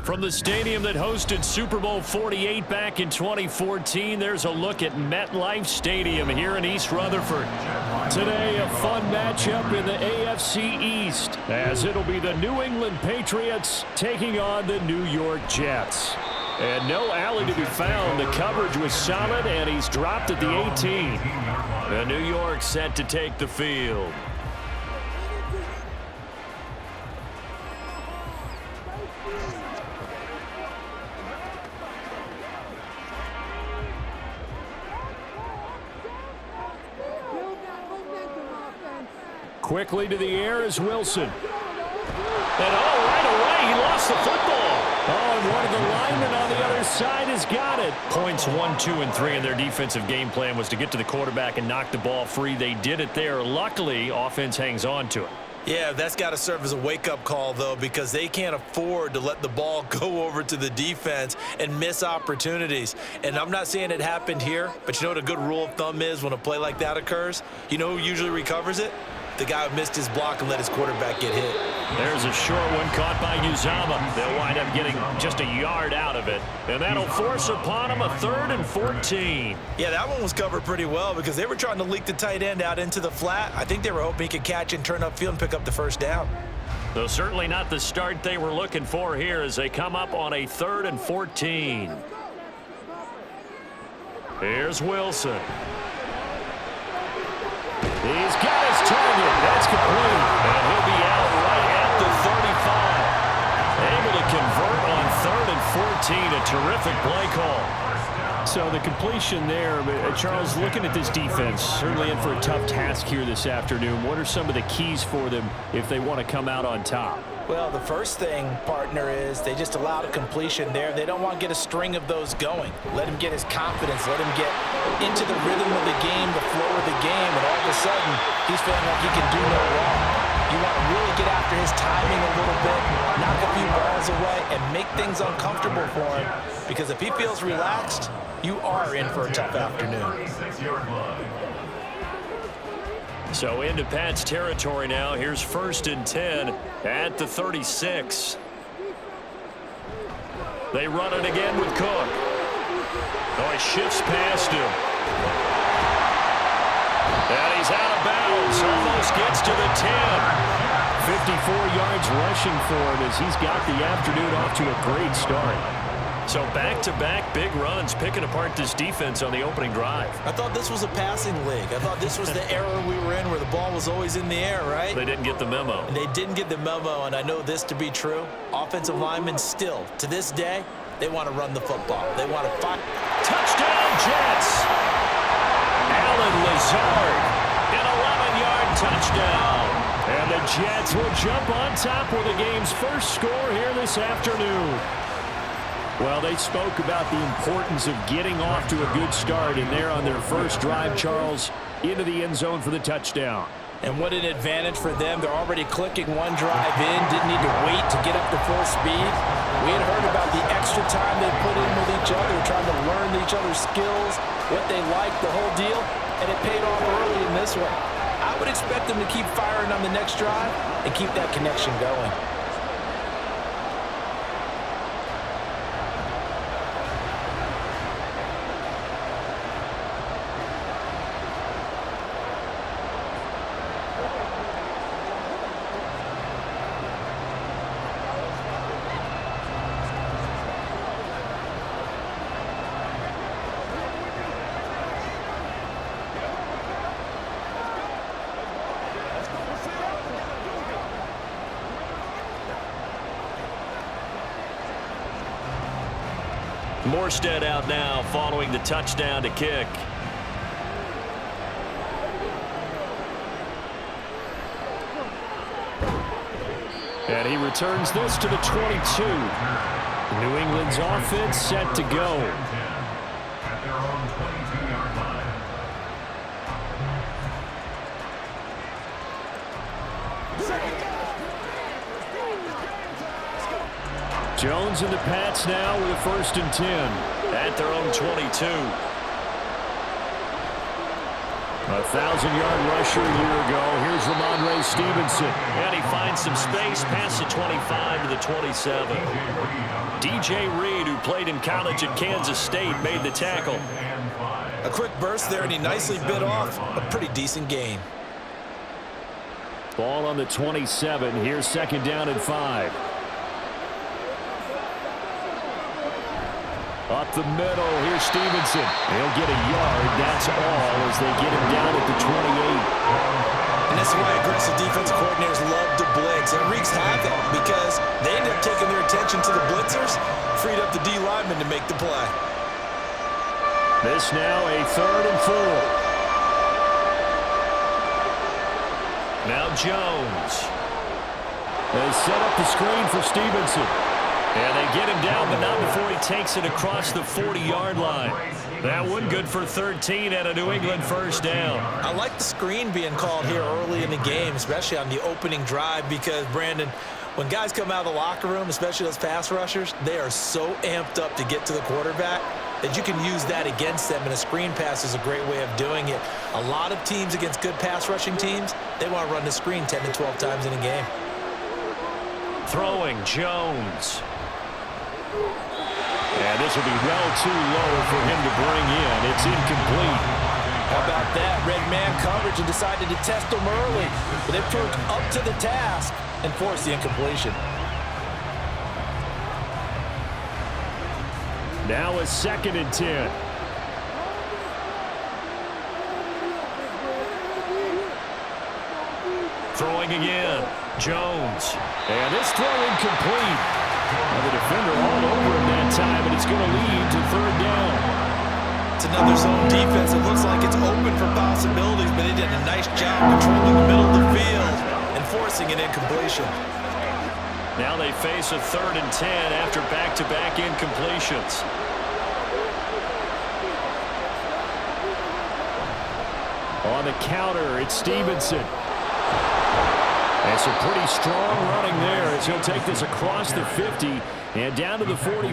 From the stadium that hosted Super Bowl 48 back in 2014, there's a look at MetLife Stadium here in East Rutherford. Today, a fun matchup in the AFC East, as it'll be the New England Patriots taking on the New York Jets. And no alley to be found. The coverage was solid, and he's dropped at the 18. The New York set to take the field. Quickly to the air is Wilson. And right away, he lost the football. And one of the linemen on the other side has got it. Points 1, 2, and 3 in their defensive game plan was to get to the quarterback and knock the ball free. They did it there. Luckily, offense hangs on to it. Yeah, that's got to serve as a wake-up call, though, because they can't afford to let the ball go over to the defense and miss opportunities. And I'm not saying it happened here, but you know what a good rule of thumb is when a play like that occurs? You know who usually recovers it? The guy who missed his block and let his quarterback get hit. There's a short one caught by Uzama. They'll wind up getting just a yard out of it. And that'll force upon him a 3rd and 14. Yeah, that one was covered pretty well because they were trying to leak the tight end out into the flat. I think they were hoping he could catch and turn upfield and pick up the first down. Though certainly not the start they were looking for here as they come up on a 3rd and 14. Here's Wilson. He's got his target. That's complete. And he'll be out right at the 35. Able to convert on 3rd and 14. A terrific play call. So the completion there, Charles, looking at this defense, certainly in for a tough task here this afternoon. What are some of the keys for them if they want to come out on top? Well, the first thing, partner, is they just allowed a completion there. They don't want to get a string of those going. Let him get his confidence. Let him get into the rhythm of the game, the flow of the game, and all of a sudden, he's feeling like he can do no wrong. You want to really get after his timing a little bit, knock a few balls away, and make things uncomfortable for him. Because if he feels relaxed, you are in for a tough afternoon. So into Pat's territory now. Here's 1st and 10 at the 36. They run it again with Cook. Oh, he shifts past him. And he's out of bounds. Almost gets to the 10. 54 yards rushing for him as he's got the afternoon off to a great start. So back-to-back big runs picking apart this defense on the opening drive. I thought this was a passing league. I thought this was the era we were in where the ball was always in the air, right? They didn't get the memo. And they didn't get the memo, and I know this to be true. Offensive linemen still, to this day, they want to run the football. They want to fight. Touchdown, Jets! Alan Lazard, an 11-yard touchdown. And the Jets will jump on top with the game's first score here this afternoon. Well, they spoke about the importance of getting off to a good start, and they're on their first drive, Charles, into the end zone for the touchdown. And what an advantage for them. They're already clicking one drive in, didn't need to wait to get up to full speed. We had heard about the extra time they put in with each other, trying to learn each other's skills, what they liked, the whole deal, and it paid off early in this one. I would expect them to keep firing on the next drive and keep that connection going. Morstead out now following the touchdown to kick. And he returns this to the 22. New England's offense set to go. Jones and the Pats now with a 1st and 10 at their own 22. A 1,000-yard rusher a year ago. Here's Ramondre Stevenson. And he finds some space past the 25 to the 27. DJ Reed, who played in college at Kansas State, made the tackle. A quick burst there, and he nicely bit off a pretty decent gain. Ball on the 27. Here's second down and 5. Up the middle, here's Stevenson. He'll get a yard, that's all, as they get him down at the 28. And that's why aggressive defensive coordinators love to blitz. It wreaks havoc because they end up taking their attention to the blitzers, freed up the D lineman to make the play. This now a 3rd and 4. Now Jones. They set up the screen for Stevenson. And they get him down, but not before he takes it across the 40-yard line. That one good for 13 at a New England first down. I like the screen being called here early in the game, especially on the opening drive, because, Brandon, when guys come out of the locker room, especially those pass rushers, they are so amped up to get to the quarterback that you can use that against them, and a screen pass is a great way of doing it. A lot of teams against good pass rushing teams, they want to run the screen 10 to 12 times in a game. Throwing Jones. And this will be well too low for him to bring in. It's incomplete. How about that? Red man coverage and decided to test them early. But they proved up to the task and forced the incompletion. Now a 2nd and 10. Throwing again. Jones. And this throw incomplete. And the defender all over him that time, and it's going to lead to 3rd down. It's another zone defense. It looks like it's open for possibilities, but they did a nice job controlling the middle of the field and forcing an incompletion. Now they face a 3rd and 10 after back-to-back incompletions. On the counter, it's Stevenson. And some pretty strong running there as he'll take this across the 50 and down to the 44.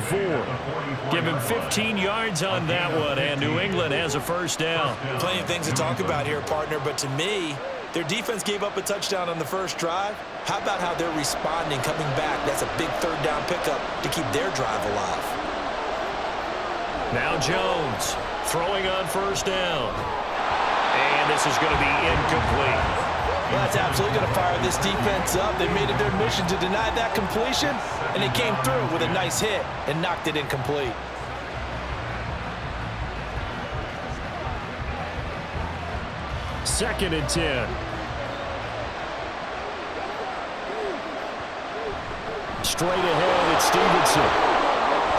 Give him 15 yards on that one, and New England has a first down. Plenty of things to talk about here, partner, but to me, their defense gave up a touchdown on the first drive. How about how they're responding, coming back? That's a big 3rd down pickup to keep their drive alive. Now Jones throwing on first down. And this is going to be incomplete. Well, that's absolutely going to fire this defense up. They made it their mission to deny that completion, and they came through with a nice hit and knocked it incomplete. Second and 10. Straight ahead, it's Stevenson.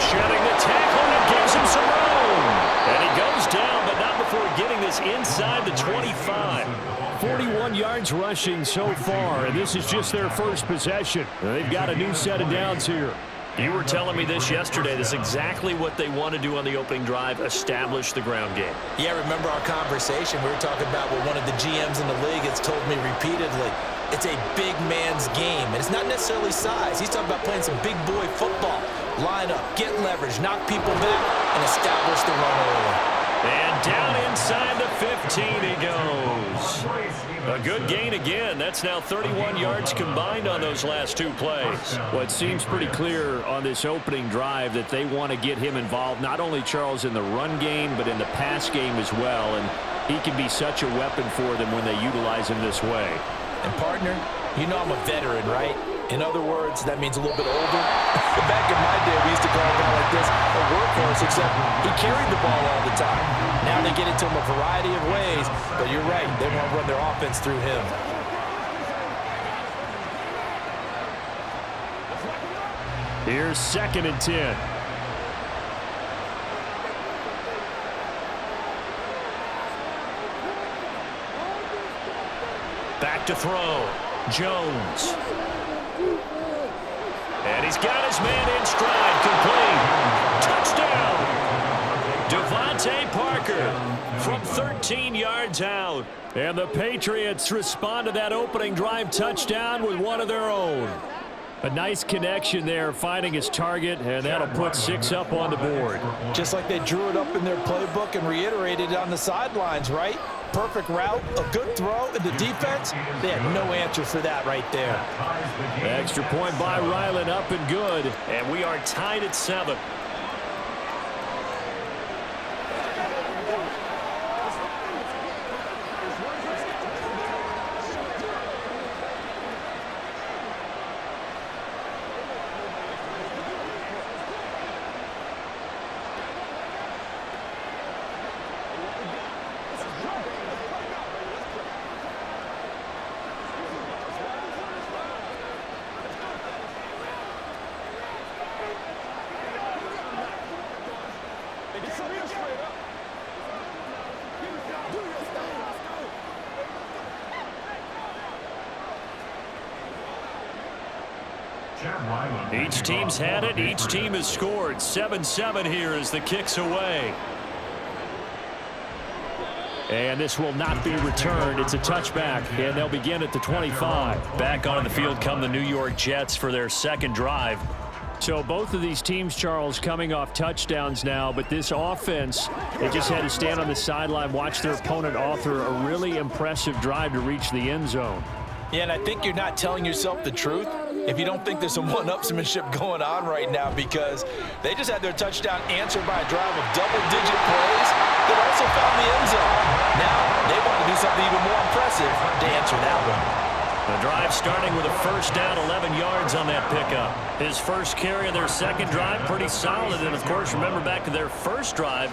Shedding the tackle, and gives him some room. And he goes down, but not before getting this inside the 25. 41 yards rushing so far, and this is just their first possession. They've got a new set of downs here. You were telling me this yesterday. This is exactly what they want to do on the opening drive, establish the ground game. Yeah, remember our conversation. We were talking about what one of the GMs in the league has told me repeatedly. It's a big man's game, and it's not necessarily size. He's talking about playing some big boy football. Line up, get leverage, knock people back, and establish the run early. And down inside the 15 he goes. A good gain again. That's now 31 yards combined on those last 2 plays. Well, it seems pretty clear on this opening drive that they want to get him involved, not only, Charles, in the run game, but in the pass game as well. And he can be such a weapon for them when they utilize him this way. And, partner, you know I'm a veteran, right? In other words, that means a little bit older. Back in my day, we used to call a guy like this a workhorse, except he carried the ball all the time. Now they get it to him a variety of ways, but you're right, they want to run their offense through him. Here's 2nd and 10. Back to throw. Jones. And he's got his man in stride, complete. Touchdown! Devontae Parker from 13 yards out. And the Patriots respond to that opening drive touchdown with one of their own. A nice connection there, finding his target, and that'll put 6 up on the board. Just like they drew it up in their playbook and reiterated it on the sidelines, right? Perfect route, a good throw, and the defense, they had no answer for that right there. Extra point by Ryland, up and good, and we are tied at 7. Each team's had it. Each team has scored. 7-7 here as the kick's away. And this will not be returned. It's a touchback, and they'll begin at the 25. Back on the field come the New York Jets for their second drive. So both of these teams, Charles, coming off touchdowns now, but this offense, they just had to stand on the sideline, watch their opponent author a really impressive drive to reach the end zone. Yeah, and I think you're not telling yourself the truth if you don't think there's some one-upsmanship going on right now, because they just had their touchdown answered by a drive of double-digit plays that also found the end zone. Now they want to do something even more impressive to answer that one. The drive starting with a first down, 11 yards on that pickup. His first carry of their second drive, pretty solid. And, of course, remember back to their first drive,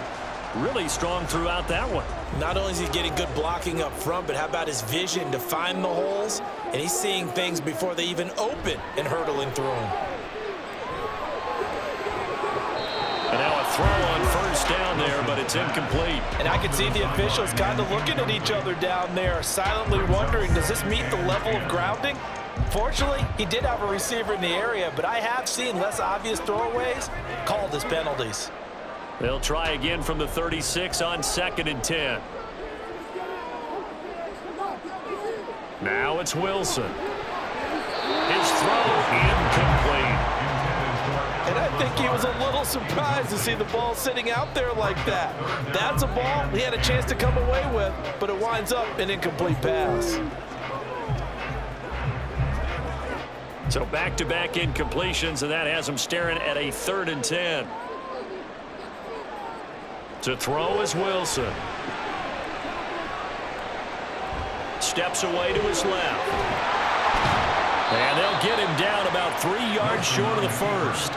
really strong throughout that one. Not only is he getting good blocking up front, but how about his vision to find the holes? And he's seeing things before they even open and hurdling through them. And now a throw on first down there, but it's incomplete. And I can see the officials kind of looking at each other down there, silently wondering, does this meet the level of grounding? Fortunately, he did have a receiver in the area, but I have seen less obvious throwaways called as penalties. They'll try again from the 36 on 2nd and 10. Now it's Wilson. His throw incomplete. And I think he was a little surprised to see the ball sitting out there like that. That's a ball he had a chance to come away with, but it winds up an incomplete pass. So back-to-back incompletions, and that has him staring at a 3rd and 10. To throw is Wilson. Steps away to his left. And they'll get him down about 3 yards short of the first.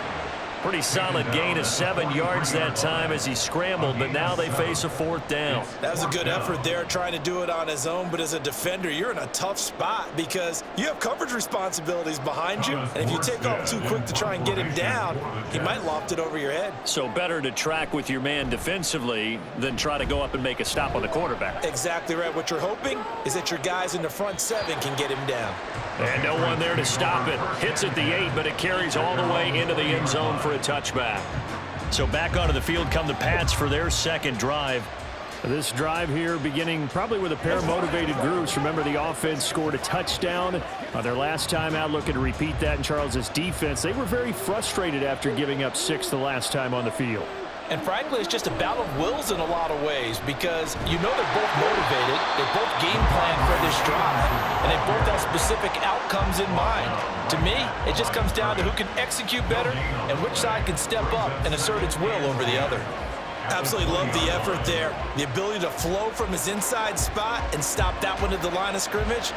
Pretty solid gain of 7 yards that time as he scrambled, but now they face a 4th down. That was a good effort there, trying to do it on his own, but as a defender, you're in a tough spot because you have coverage responsibilities behind you, and if you take off too quick to try and get him down, he might loft it over your head. So better to track with your man defensively than try to go up and make a stop on the quarterback. Exactly right. What you're hoping is that your guys in the front 7 can get him down. And no one there to stop it. Hits at the 8, but it carries all the way into the end zone for a touchback. So back onto the field come the Pats for their second drive. This drive here beginning probably with a pair of motivated groups. Remember, the offense scored a touchdown their last time out, looking to repeat that in Charles's defense. They were very frustrated after giving up 6 the last time on the field. And frankly, it's just a battle of wills in a lot of ways because you know they're both motivated, they both game plan for this drive, and they both have specific outcomes in mind. To me, it just comes down to who can execute better and which side can step up and assert its will over the other. Absolutely love the effort there. The ability to flow from his inside spot and stop that one at the line of scrimmage.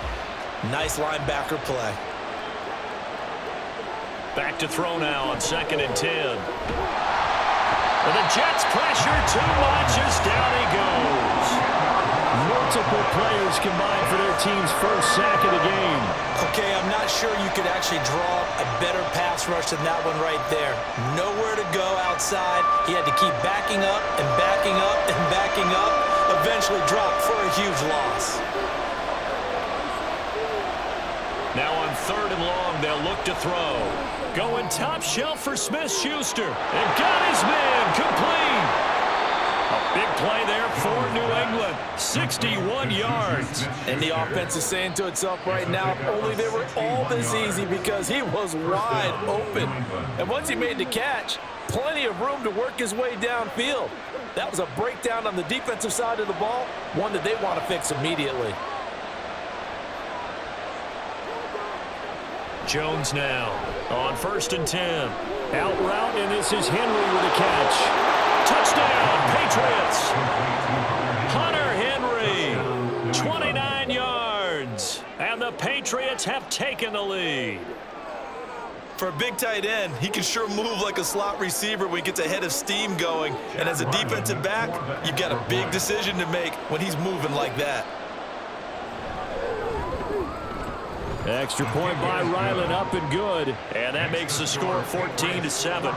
Nice linebacker play. Back to throw now on 2nd and 10. And the Jets pressure too much as down he goes. Multiple players combined for their team's first sack of the game. Okay, I'm not sure you could actually draw a better pass rush than that one right there. Nowhere to go outside. He had to keep backing up and backing up and backing up. Eventually dropped for a huge loss. Now on 3rd and long, they'll look to throw. Going top shelf for Smith-Schuster. And got his man complete. A Big play there for New England. 61 yards. And the offense is saying to itself right now, if only they were all this easy, because he was wide open. And once he made the catch, plenty of room to work his way downfield. That was a breakdown on the defensive side of the ball, one that they want to fix immediately. Jones now on 1st and 10. Out route, and this is Henry with a catch. Touchdown, Patriots. Hunter Henry, 29 yards. And the Patriots have taken the lead. For a big tight end, he can sure move like a slot receiver when he gets a head of steam going. And as a defensive back, you've got a big decision to make when he's moving like that. Extra point by Ryland, up and good. And that makes the score 14-7.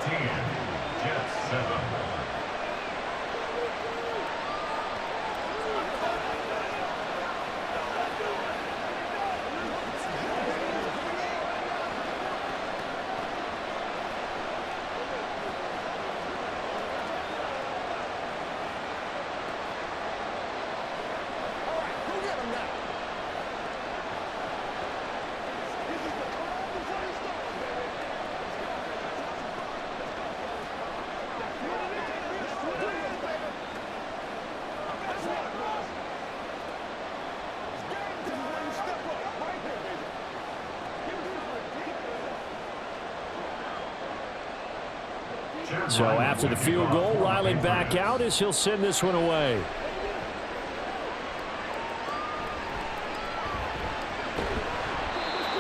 So after the field goal, Riley back out as he'll send this one away.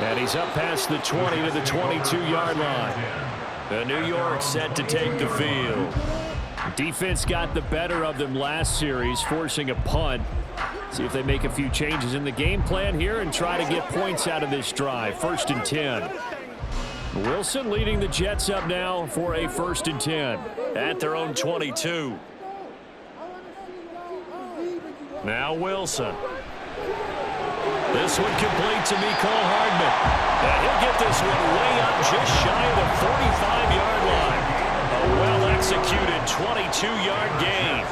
And he's up past the 20 to the 22-yard line. The New York set to take the field. Defense got the better of them last series, forcing a punt. See if they make a few changes in the game plan here and try to get points out of this drive. 1st and 10. Wilson leading the Jets up now for a 1st and 10 at their own 22. Now Wilson. This one complete to Mecole Hardman. And he'll get this one way up just shy of the 45-yard line. A well-executed 22-yard gain.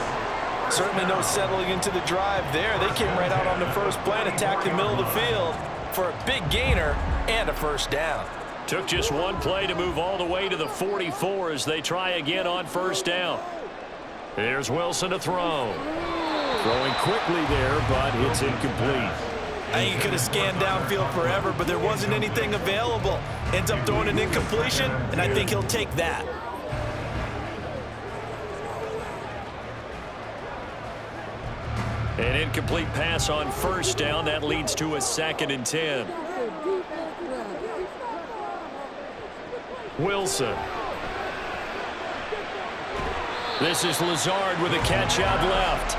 Certainly no settling into the drive there. They came right out on the first play and attacked the middle of the field for a big gainer and a 1st down. Took just one play to move all the way to the 44 as they try again on 1st down. Here's Wilson to throw. Throwing quickly there, but it's incomplete. I think he could have scanned downfield forever, but there wasn't anything available. Ends up throwing an incompletion, and I think he'll take that. An incomplete pass on 1st down. That leads to a 2nd and 10. Wilson. This is Lazard with a catch out left.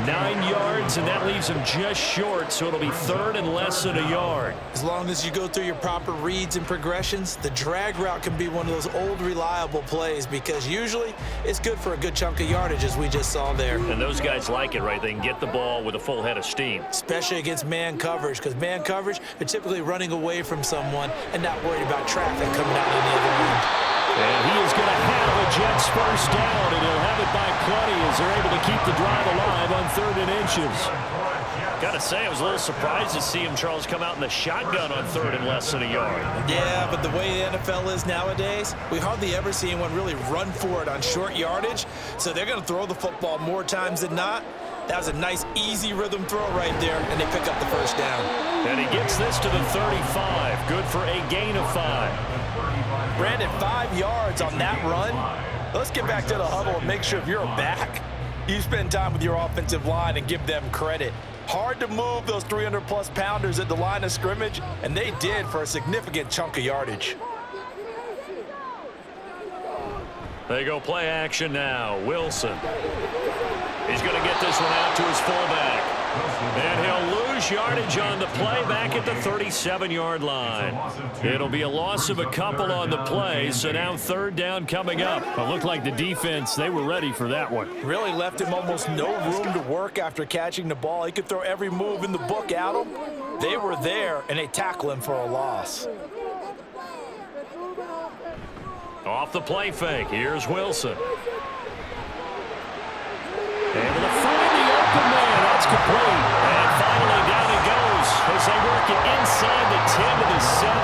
9 yards, and that leaves him just short, so it'll be 3rd and less than a yard. As long as you go through your proper reads and progressions, the drag route can be one of those old reliable plays, because usually it's good for a good chunk of yardage, as we just saw there. And those guys like it, right? They can get the ball with a full head of steam. Especially against man coverage, because man coverage, they're typically running away from someone and not worried about traffic coming out on the other end. And he is going to have a Jets 1st down, and he'll have it by plenty as they're able to keep the drive alive on 3rd and inches. Got to say, I was a little surprised to see him, Charles, come out in the shotgun on 3rd and less than a yard. Yeah, but the way the NFL is nowadays, we hardly ever see anyone really run for it on short yardage, so they're going to throw the football more times than not. That was a nice, easy rhythm throw right there, and they pick up the 1st down. And he gets this to the 35. Good for a gain of 5. Brandon, 5 yards on that run. Let's get back to the huddle and make sure if you're a back, you spend time with your offensive line and give them credit. Hard to move those 300-plus pounders at the line of scrimmage, and they did for a significant chunk of yardage. They go play action now. Wilson. He's going to get this one out to his fullback. And he'll lose yardage on the play back at the 37-yard line. It'll be a loss of a couple on the play, so now 3rd down coming up. It looked like the defense, they were ready for that one. Really left him almost no room to work after catching the ball. He could throw every move in the book at him. They were there, and they tackle him for a loss. Off the play fake, here's Wilson. That's complete. And finally down it goes as they work it inside the 10 to the 7.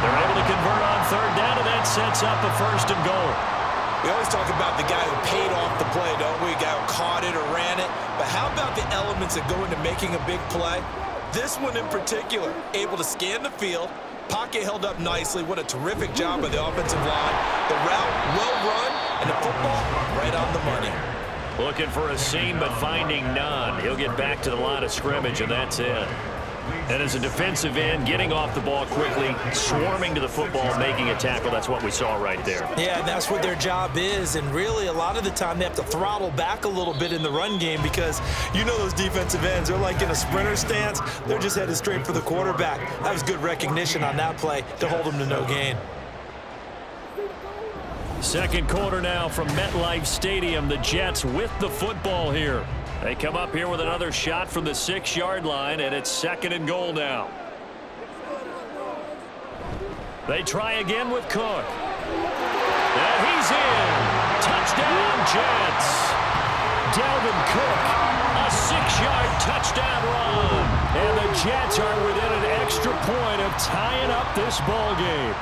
They're able to convert on third down, and that sets up a 1st and goal. We always talk about the guy who paid off the play, don't we? The guy who caught it or ran it. But how about the elements that go into making a big play? This one in particular, able to scan the field, pocket held up nicely. What a terrific job by the offensive line. The route, well run, and the football right on the money. Looking for a seam, but finding none. He'll get back to the line of scrimmage, and that's it. And as a defensive end, getting off the ball quickly, swarming to the football, making a tackle, that's what we saw right there. Yeah, that's what their job is, and really a lot of the time they have to throttle back a little bit in the run game because you know those defensive ends, they're like in a sprinter stance. They're just headed straight for the quarterback. That was good recognition on that play to hold them to no gain. Second quarter now from MetLife Stadium. The Jets with the football here. They come up here with another shot from the 6-yard line, and it's 2nd and goal now. They try again with Cook. And he's in. Touchdown, Jets. Dalvin Cook, a 6-yard touchdown run. And the Jets are within an extra point of tying up this ball game.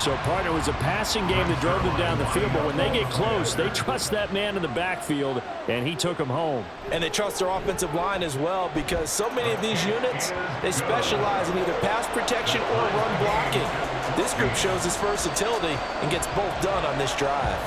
So, partner, it was a passing game that drove them down the field, but when they get close, they trust that man in the backfield, and he took them home. And they trust their offensive line as well because so many of these units, they specialize in either pass protection or run blocking. This group shows its versatility and gets both done on this drive.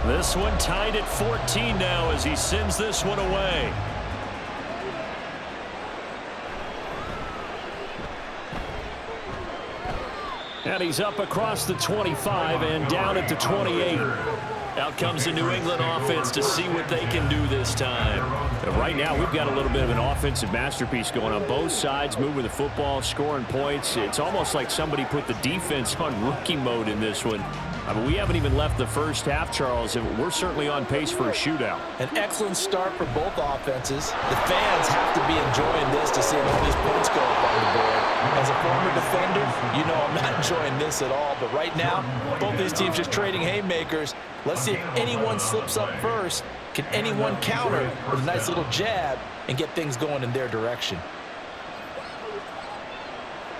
This one tied at 14 now as he sends this one away. And he's up across the 25 and down at the 28. Out comes the New England offense to see what they can do this time. And right now, we've got a little bit of an offensive masterpiece going on. Both sides moving the football, scoring points. It's almost like somebody put the defense on rookie mode in this one. I mean, we haven't even left the first half, Charles, and we're certainly on pace for a shootout. An excellent start for both offenses. The fans have to be enjoying this to see all these points go up on the board. As a former defender, you know I'm not enjoying this at all. But right now, both these teams just trading haymakers. Let's see if anyone slips up first. Can anyone counter with a nice little jab and get things going in their direction?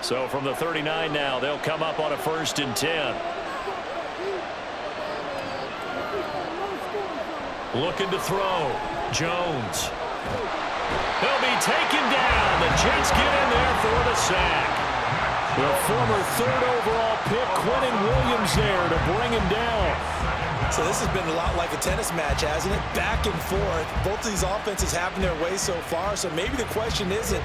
So from the 39 now, they'll come up on a 1st and 10. Looking to throw. Jones. He'll be taken down. The Jets get in there for the sack. The former 3rd overall pick, Quentin Williams, there to bring him down. So this has been a lot like a tennis match, hasn't it? Back and forth. Both of these offenses having their way so far. So maybe the question isn't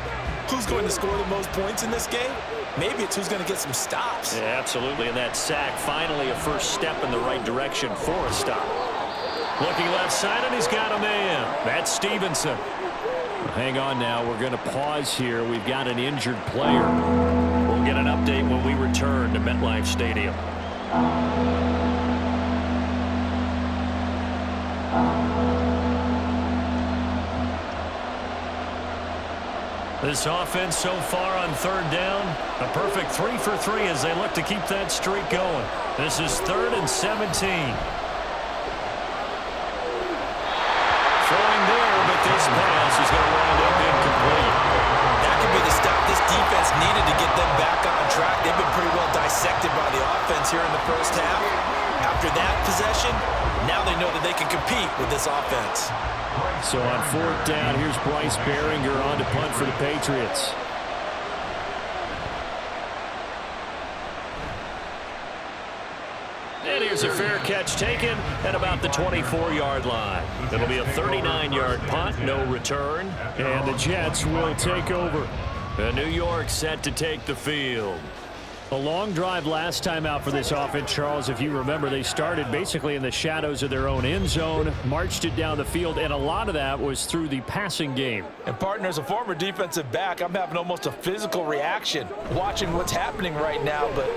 who's going to score the most points in this game. Maybe it's who's going to get some stops. Yeah, absolutely. And that sack, finally a first step in the right direction for a stop. Looking left side, and he's got a man. That's Stevenson. Hang on now. We're going to pause here. We've got an injured player. We'll get an update when we return to MetLife Stadium. This offense so far on 3rd down, a perfect 3 for 3 as they look to keep that streak going. This is 3rd and 17. This pass is going to wind up incomplete. That could be the stop this defense needed to get them back on track. They've been pretty well dissected by the offense here in the first half. After that possession, now they know that they can compete with this offense. So on 4th down, here's Bryce Behringer on to punt for the Patriots. And here's a fair catch taken at about the 24-yard line. It'll be a 39-yard punt, no return, and the Jets will take over. And New York set to take the field. A long drive last time out for this offense, Charles. If you remember, they started basically in the shadows of their own end zone, marched it down the field, and a lot of that was through the passing game. And, partner, as a former defensive back, I'm having almost a physical reaction watching what's happening right now. But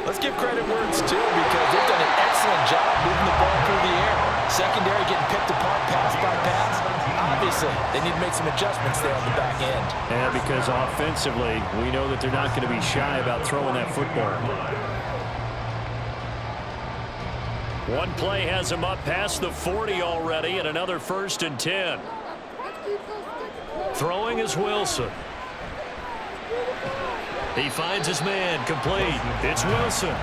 let's give credit where it's due because they've done an excellent job moving the ball through the air. Secondary getting picked apart pass by pass. Obviously, they need to make some adjustments there on the back end. And because offensively, we know that they're not going to be shy about throwing that football. One play has him up past the 40 already, and another 1st and 10. Throwing is Wilson. He finds his man, complete. It's Wilson.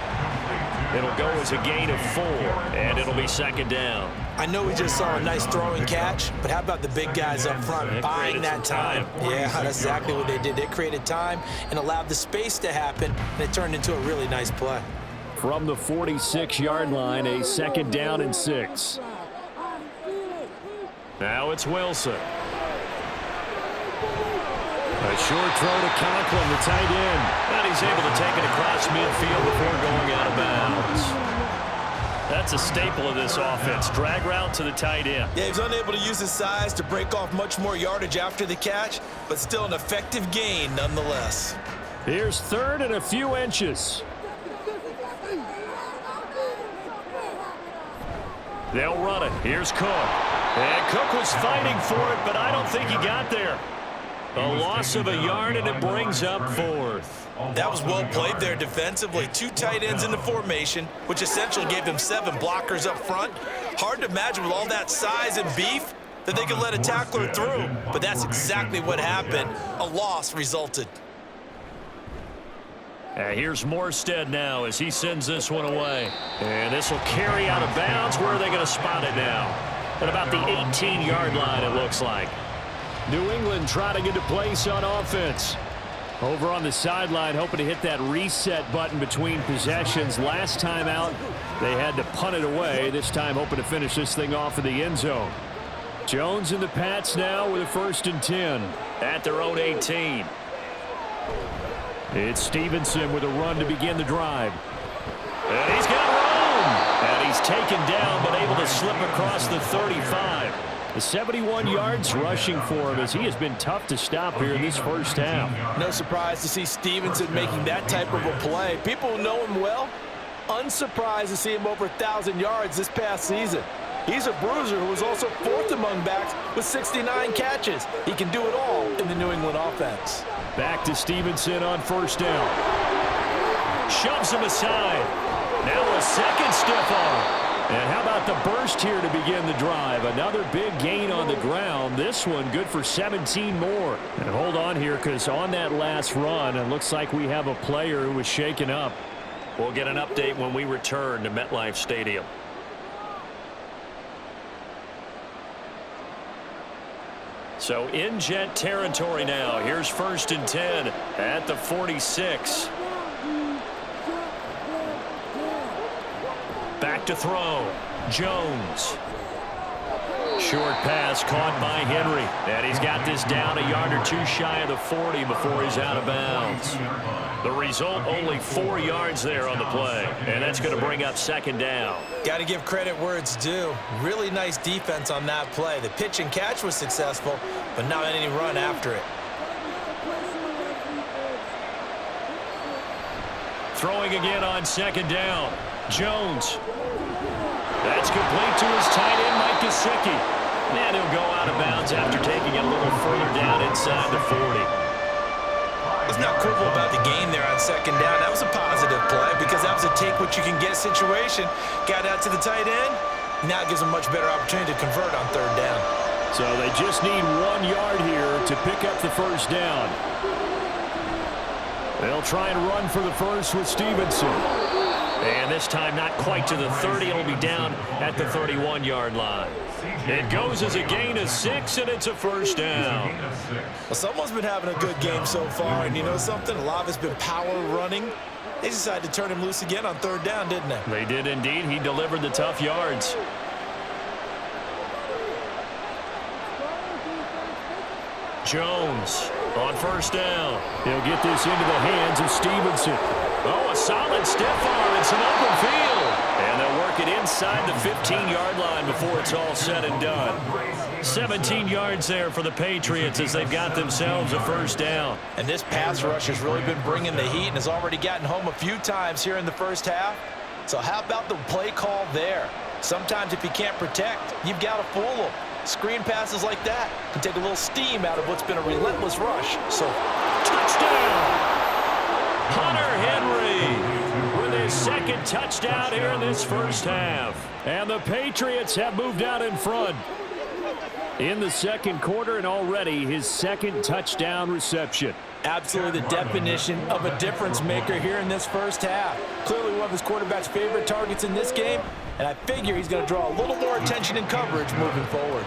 It'll go as a gain of 4, and it'll be 2nd down. I know we just saw a nice throwing catch, but how about the big guys up front buying that time? Yeah, that's exactly what they did. They created time and allowed the space to happen, and it turned into a really nice play. From the 46-yard line, a 2nd down and 6. Now it's Wilson. A short throw to Conklin, the tight end. And he's able to take it across midfield before going out of bounds. That's a staple of this offense. Drag route to the tight end. Yeah, he's unable to use his size to break off much more yardage after the catch, but still an effective gain nonetheless. Here's 3rd and a few inches. They'll run it. Here's Cook. And Cook was fighting for it, but I don't think he got there. A loss of a yard, and it brings up 4th. That was well played there defensively. 2 tight ends in the formation, which essentially gave them 7 blockers up front. Hard to imagine with all that size and beef that they could let a tackler through, but that's exactly what happened. A loss resulted. Here's Morstead now as he sends this one away. And this will carry out of bounds. Where are they going to spot it now? At about the 18-yard line, it looks like. New England trying to get to place on offense. Over on the sideline, hoping to hit that reset button between possessions. Last time out, they had to punt it away. This time, hoping to finish this thing off in the end zone. Jones and the Pats now with a 1st and 10 at their own 18. It's Stevenson with a run to begin the drive. And he's got room. And he's taken down, but able to slip across the 35. The 71 yards rushing for him as he has been tough to stop here in this first half. No surprise to see Stevenson making that type of a play. People who know him well, unsurprised to see him over 1,000 yards this past season. He's a bruiser who was also 4th among backs with 69 catches. He can do it all in the New England offense. Back to Stevenson on 1st down. Shoves him aside. Now a 2nd stiff arm. And how about the burst here to begin the drive? Another big gain on the ground. This one good for 17 more. And hold on here because on that last run, it looks like we have a player who was shaken up. We'll get an update when we return to MetLife Stadium. So in Jet territory now. Here's 1st and 10 at the 46. Back to throw. Jones. Short pass caught by Henry. And he's got this down a yard or 2 shy of the 40 before he's out of bounds. The result, only 4 yards there on the play. And that's going to bring up 2nd down. Got to give credit where it's due. Really nice defense on that play. The pitch and catch was successful, but not any run after it. Throwing again on 2nd down. Jones. That's complete to his tight end, Mike Gesicki. And he'll go out of bounds after taking it a little further down inside the 40. Let's not quibble about the gain there on 2nd down. That was a positive play because that was a take-what-you-can-get situation. Got out to the tight end. Now it gives them much better opportunity to convert on 3rd down. So they just need 1 yard here to pick up the 1st down. They'll try and run for the 1st with Stevenson. And this time not quite to the 30. It'll be down at the 31-yard line. It goes as a gain of 6, and it's a 1st down. Well, someone's been having a good game so far, and you know something? A lot of it's been power running. They decided to turn him loose again on 3rd down, didn't they? They did indeed. He delivered the tough yards. Jones. On first down, he'll get this into the hands of Stevenson. Oh, a solid stiff arm and some open field. And they'll work it inside the 15-yard line before it's all said and done. 17 yards there for the Patriots as they've got themselves a first down. And this pass rush has really been bringing the heat and has already gotten home a few times here in the first half. So how about the play call there? Sometimes if you can't protect, you've got to fool them. Screen passes like that can take a little steam out of what's been a relentless rush. So, touchdown! Hunter Henry with his second touchdown here in this first half. And the Patriots have moved out in front in the second quarter, and already his second touchdown reception. Absolutely the definition of a difference maker here in this first half. Clearly one of his quarterback's favorite targets in this game, and I figure he's going to draw a little more attention and coverage moving forward.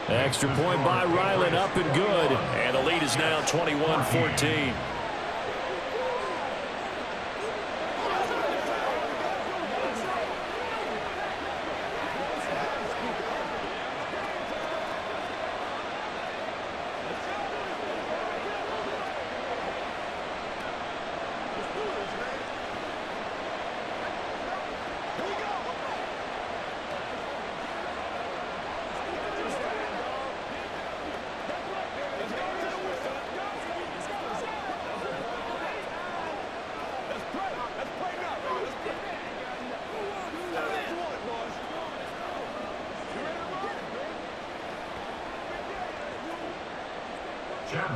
Extra point by Ryland, up and good. And the lead is now 21-14.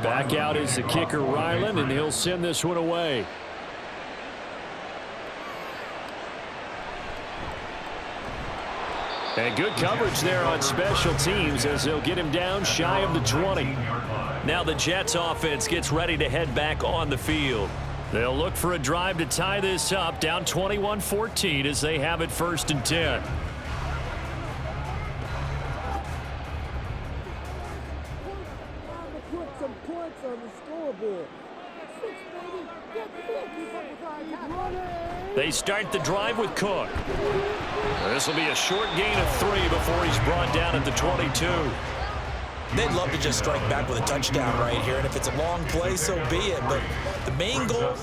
Back out is the kicker, Ryland, and he'll send this one away. And good coverage there on special teams as they'll get him down shy of the 20. Now the Jets offense gets ready to head back on the field. They'll look for a drive to tie this up, down 21-14 as they have it 1st and 10. They start the drive with Cook. This will be a short gain of 3 before he's brought down at the 22. They'd love to just strike back with a touchdown right here, and if it's a long play, so be it. But the main goal,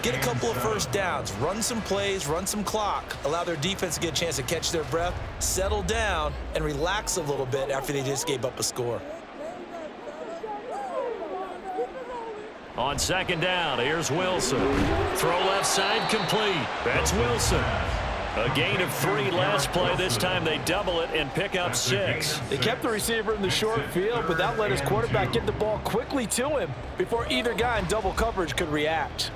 get a couple of first downs, run some plays, run some clock, allow their defense to get a chance to catch their breath, settle down, and relax a little bit after they just gave up a score. On 2nd down, here's Wilson. Throw left side complete. That's Wilson. A gain of 3 last play. This time they double it and pick up 6. They kept the receiver in the short field, but that let his quarterback get the ball quickly to him before either guy in double coverage could react.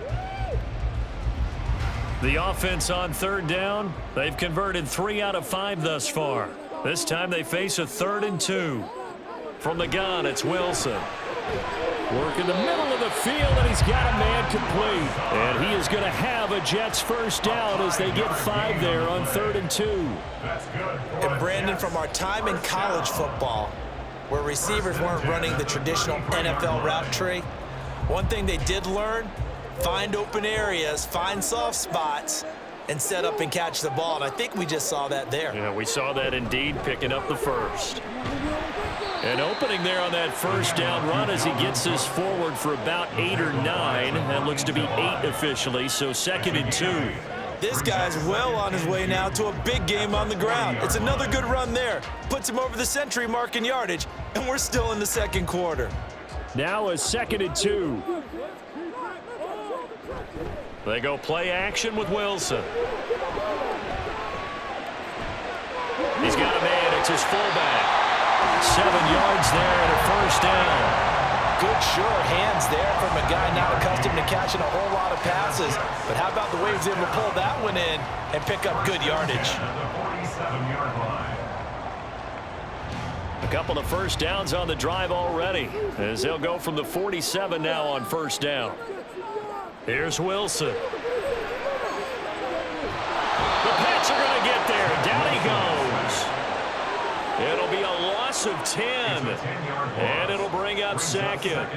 The offense on 3rd down, they've converted 3 out of 5 thus far. This time they face a 3rd and 2. From the gun, it's Wilson. Work in the middle of the field, and he's got a man complete. And he is going to have a Jets first down as they get 5 there on 3rd and 2. And Brandon, from our time in college football, where receivers weren't running the traditional NFL route tree, one thing they did learn, find open areas, find soft spots, and set up and catch the ball. And I think we just saw that there. Yeah, we saw that indeed, picking up the first. An opening there on that first down run as he gets this forward for about 8 or 9. That looks to be 8 officially, so 2nd and 2. This guy's well on his way now to a big game on the ground. It's another good run there. Puts him over the century mark in yardage, and we're still in the 2nd quarter. Now a 2nd and 2. They go play action with Wilson. He's got a man. It's his fullback. 7 yards there and a first down. Good short hands there from a guy not accustomed to catching a whole lot of passes. But how about the way he was able to pull that one in and pick up good yardage? A couple of first downs on the drive already as they'll go from the 47 now on first down. Here's Wilson. The Pats are going to get there. Down he goes. It'll be a loss of 10, and it'll bring up 2nd.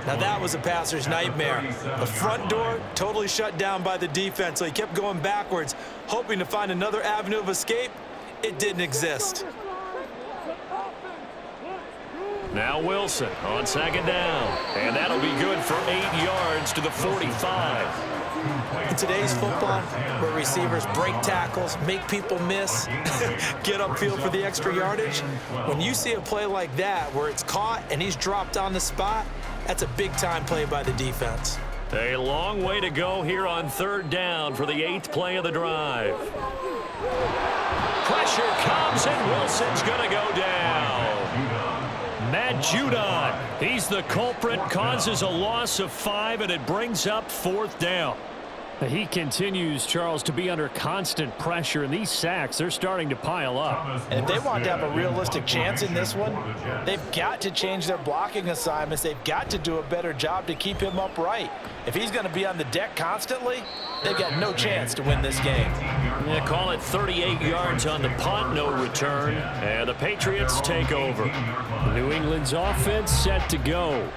Now that was a passer's nightmare. The front door totally shut down by the defense, so he kept going backwards, hoping to find another avenue of escape. It didn't exist. Now Wilson on second down. And that'll be good for 8 yards to the 45. In today's football, where receivers break tackles, make people miss, get upfield for the extra yardage, when you see a play like that where it's caught and he's dropped on the spot, that's a big-time play by the defense. A long way to go here on third down for the 8th play of the drive. Pressure comes, and Wilson's going to go down. Matt Judon, he's the culprit, causes a loss of 5, and it brings up 4th down. He continues, Charles, to be under constant pressure, and these sacks, they're starting to pile up. And if they want to have a realistic chance in this one, they've got to change their blocking assignments. They've got to do a better job to keep him upright. If he's going to be on the deck constantly, they've got no chance to win this game. Yeah, call it 38 yards on the punt, no return, and the Patriots take over. New England's offense set to go.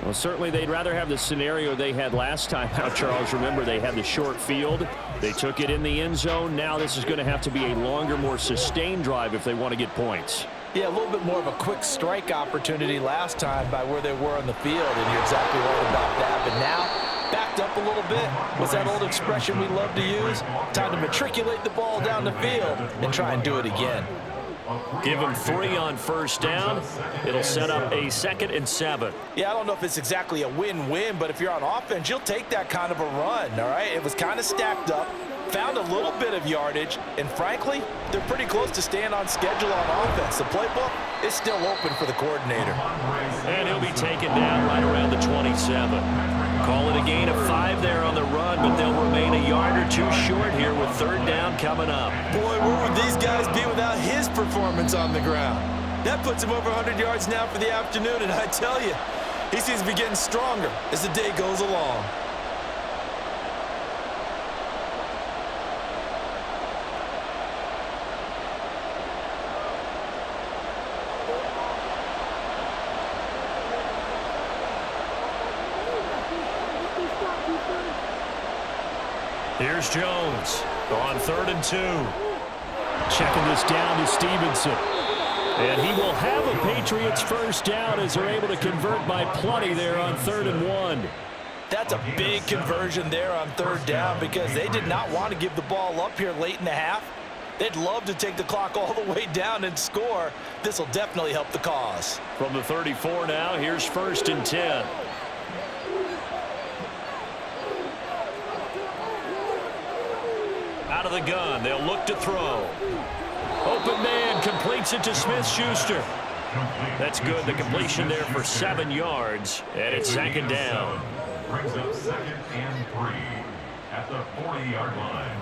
Well, certainly they'd rather have the scenario they had last time out, Charles. Remember, they had the short field. They took it in the end zone. Now this is going to have to be a longer, more sustained drive if they want to get points. Yeah, a little bit more of a quick strike opportunity last time by where they were on the field, and you're exactly right about that. But now, backed up a little bit. What's that old expression we love to use? Time to matriculate the ball down the field and try and do it again. Give him 3 on first down. It'll set up a 2nd and 7. Yeah, I don't know if it's exactly a win-win, but if you're on offense, you'll take that kind of a run, all right? It was kind of stacked up, found a little bit of yardage, and frankly, they're pretty close to staying on schedule on offense. The playbook is still open for the coordinator. And he'll be taken down right around the 27. Call it a gain of 5 there on the run, but they'll remain a yard or 2 short here with third down coming up. Boy, where would these guys be without his performance on the ground? That puts him over 100 yards now for the afternoon, and I tell you, he seems to be getting stronger as the day goes along. Here's Jones on 3rd and 2. Checking this down to Stevenson. And he will have a Patriots first down as they're able to convert by plenty there on 3rd and 1. That's a big conversion there on third down because they did not want to give the ball up here late in the half. They'd love to take the clock all the way down and score. This will definitely help the cause. From the 34 now, here's 1st and 10. Out of the gun, they'll look to throw. Open man completes it to Smith-Schuster. That's good. The completion there for 7 yards, and it's 2nd down. Brings up 2nd and 3 at the 40-yard line.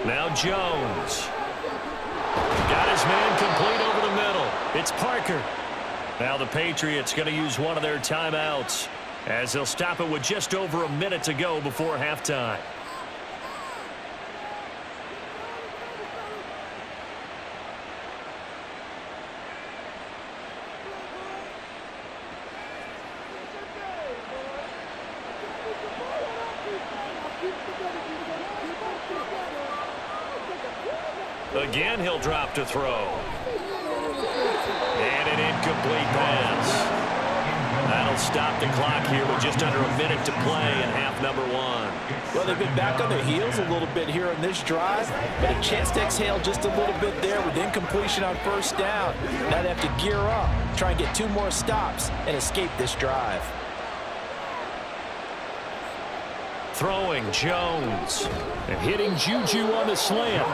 Now Jones. Got his man complete over the middle. It's Parker. Now the Patriots going to use one of their timeouts as they'll stop it with just over a minute to go before halftime. Again, he'll drop to throw. And an incomplete pass. That'll stop the clock here with just under a minute to play in half number 1. Well, they've been back on their heels a little bit here in this drive, but a chance to exhale just a little bit there with incompletion on first down. Now they have to gear up, try and get 2 more stops, and escape this drive. Throwing Jones. And hitting Juju on the slant.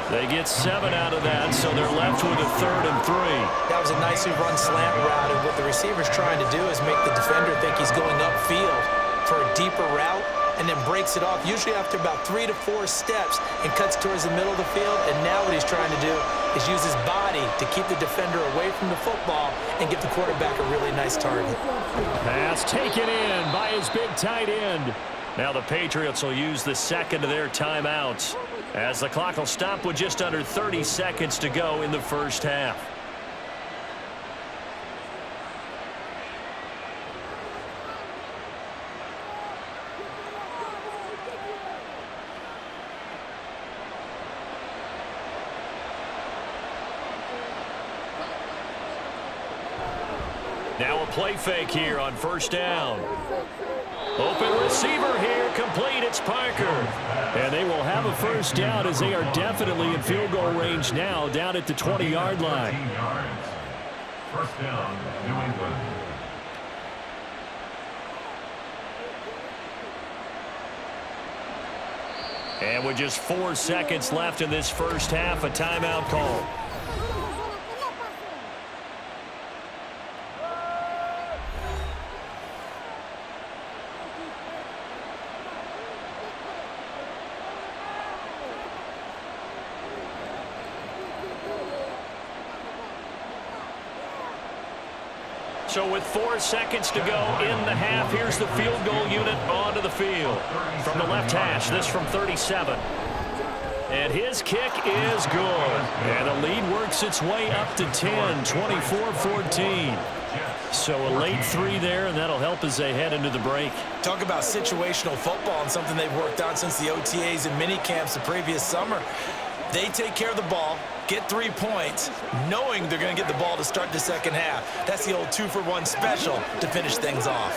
They get 7 out of that, so they're left with a 3rd and 3. That was a nicely run slant route, and what the receiver's trying to do is make the defender think he's going upfield for a deeper route, and then breaks it off, usually after about 3 to 4 steps, and cuts towards the middle of the field. And now what he's trying to do is use his body to keep the defender away from the football and give the quarterback a really nice target. Pass taken in by his big tight end. Now the Patriots will use the 2nd of their timeouts as the clock will stop with just under 30 seconds to go in the first half. Now a play fake here on first down. Open receiver here, complete, it's Parker. And they will have a first down as they are definitely in field goal range now, down at the 20-yard line. First down, New England. And with just 4 seconds left in this first half, a timeout call. So with 4 seconds to go in the half, here's the field goal unit onto the field. From the left hash, this from 37. And his kick is good. And the lead works its way up to 10, 24-14. So a late 3 there, and that'll help as they head into the break. Talk about situational football and something they've worked on since the OTAs and mini camps the previous summer. They take care of the ball, get 3 points, knowing they're going to get the ball to start the second half. That's the old 2-for-1 special to finish things off.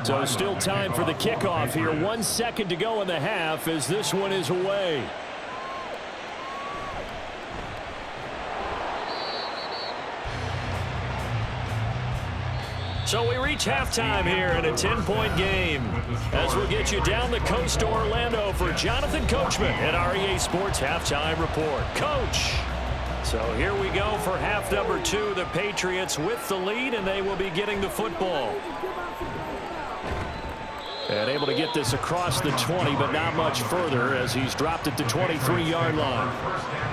So still time for the kickoff here. 1 second to go in the half as this one is away. So we reach halftime here in a 10-point game. As we'll get you down the coast to Orlando for Jonathan Coachman at REA Sports Halftime Report. Coach. So here we go for half number 2. The Patriots with the lead, and they will be getting the football. And able to get this across the 20, but not much further as he's dropped it to 23-yard line.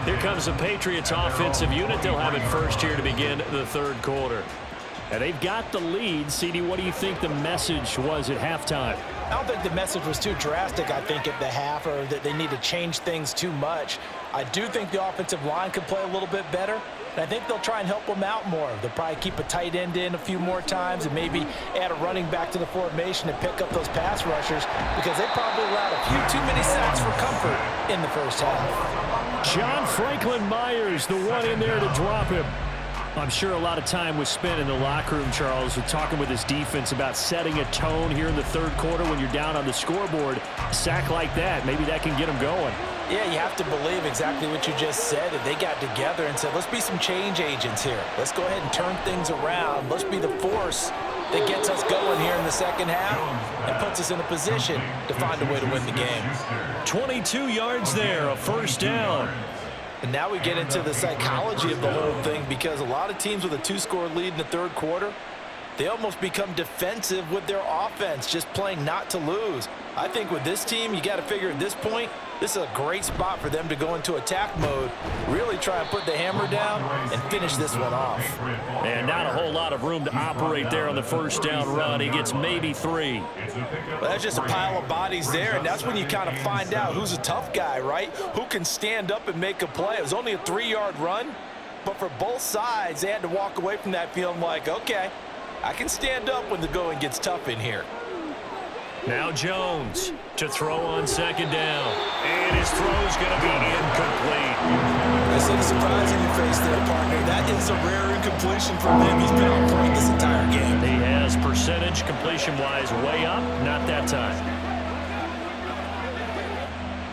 Here comes the Patriots offensive unit. They'll have it first here to begin the third quarter. And they've got the lead. CD, what do you think the message was at halftime? I don't think the message was too drastic, I think, at the half, or that they need to change things too much. I do think the offensive line could play a little bit better. And I think they'll try and help them out more. They'll probably keep a tight end in a few more times and maybe add a running back to the formation and pick up those pass rushers because they probably allowed a few too many sacks for comfort in the first half. John Franklin Myers, the one in there to drop him. I'm sure a lot of time was spent in the locker room, Charles, with talking with his defense about setting a tone here in the third quarter when you're down on the scoreboard. A sack like that, maybe that can get them going. Yeah, you have to believe exactly what you just said. That they got together and said, let's be some change agents here. Let's go ahead and turn things around. Let's be the force that gets us going here in the second half and puts us in a position to find a way to win the game. 22 yards there, a first down. And now we get into the psychology of the whole thing because a lot of teams with a 2-score lead in the third quarter, they almost become defensive with their offense, just playing not to lose. I think with this team, you got to figure at this point, this is a great spot for them to go into attack mode, really try and put the hammer down and finish this one off. And not a whole lot of room to operate there on the first down run. He gets maybe 3. Well, that's just a pile of bodies there, and that's when you kind of find out who's a tough guy, right? Who can stand up and make a play. It was only a 3-yard run, but for both sides, they had to walk away from that feeling like, okay, I can stand up when the going gets tough in here. Now Jones to throw on second down. And his throw's going to be incomplete. I see the surprise in your face there, partner. That is a rare incompletion from him. He's been on point this entire game. He has percentage completion-wise way up. Not that time.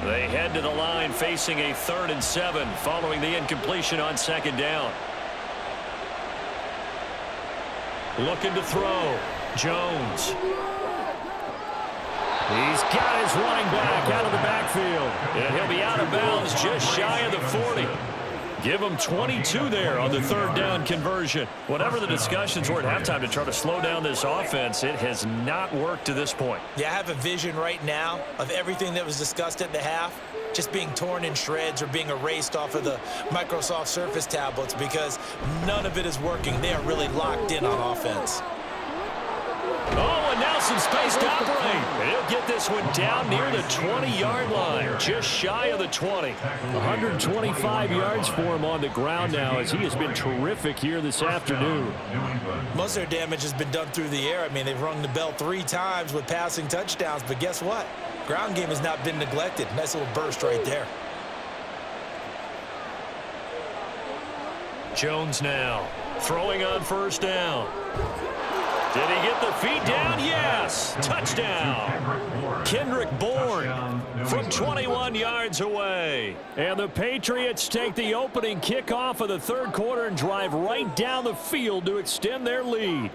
They head to the line facing a 3rd and 7 following the incompletion on second down. Looking to throw. Jones. He's got his running back out of the backfield. And he'll be out of bounds just shy of the 40. Give him 22 there on the 3rd down conversion. Whatever the discussions were at halftime to try to slow down this offense, it has not worked to this point. Yeah, I have a vision right now of everything that was discussed at the half just being torn in shreds or being erased off of the Microsoft Surface tablets because none of it is working. They are really locked in on offense. Oh, and now some space to operate. He'll get this one down near the 20-yard line, just shy of the 20. 125 yards for him on the ground now, as he has been terrific here this afternoon. Most of their damage has been done through the air. I mean, they've rung the bell 3 times with passing touchdowns, but guess what? Ground game has not been neglected. Nice little burst right there. Jones now throwing on first down. Did he get the feet down? Yes. Touchdown. Kendrick Bourne from 21 yards away. And the Patriots take the opening kickoff of the third quarter and drive right down the field to extend their lead.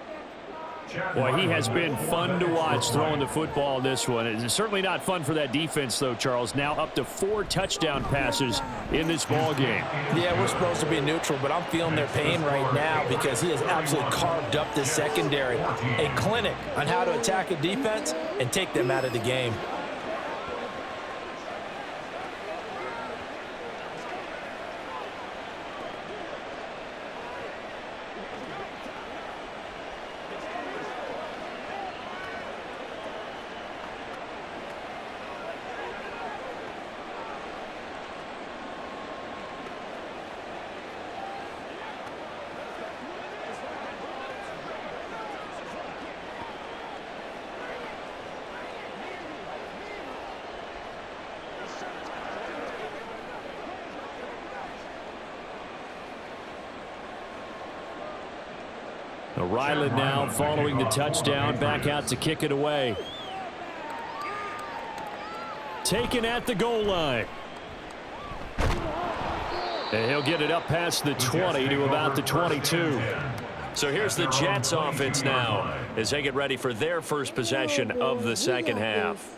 Boy, he has been fun to watch throwing the football in this one. It's certainly not fun for that defense, though, Charles. Now up to 4 touchdown passes in this ball game. Yeah, we're supposed to be neutral, but I'm feeling their pain right now because he has absolutely carved up this secondary. A clinic on how to attack a defense and take them out of the game. Ryland now following the touchdown, back out to kick it away. Taken at the goal line. And he'll get it up past the 20 to about the 22. So here's the Jets offense now as they get ready for their first possession of the second half.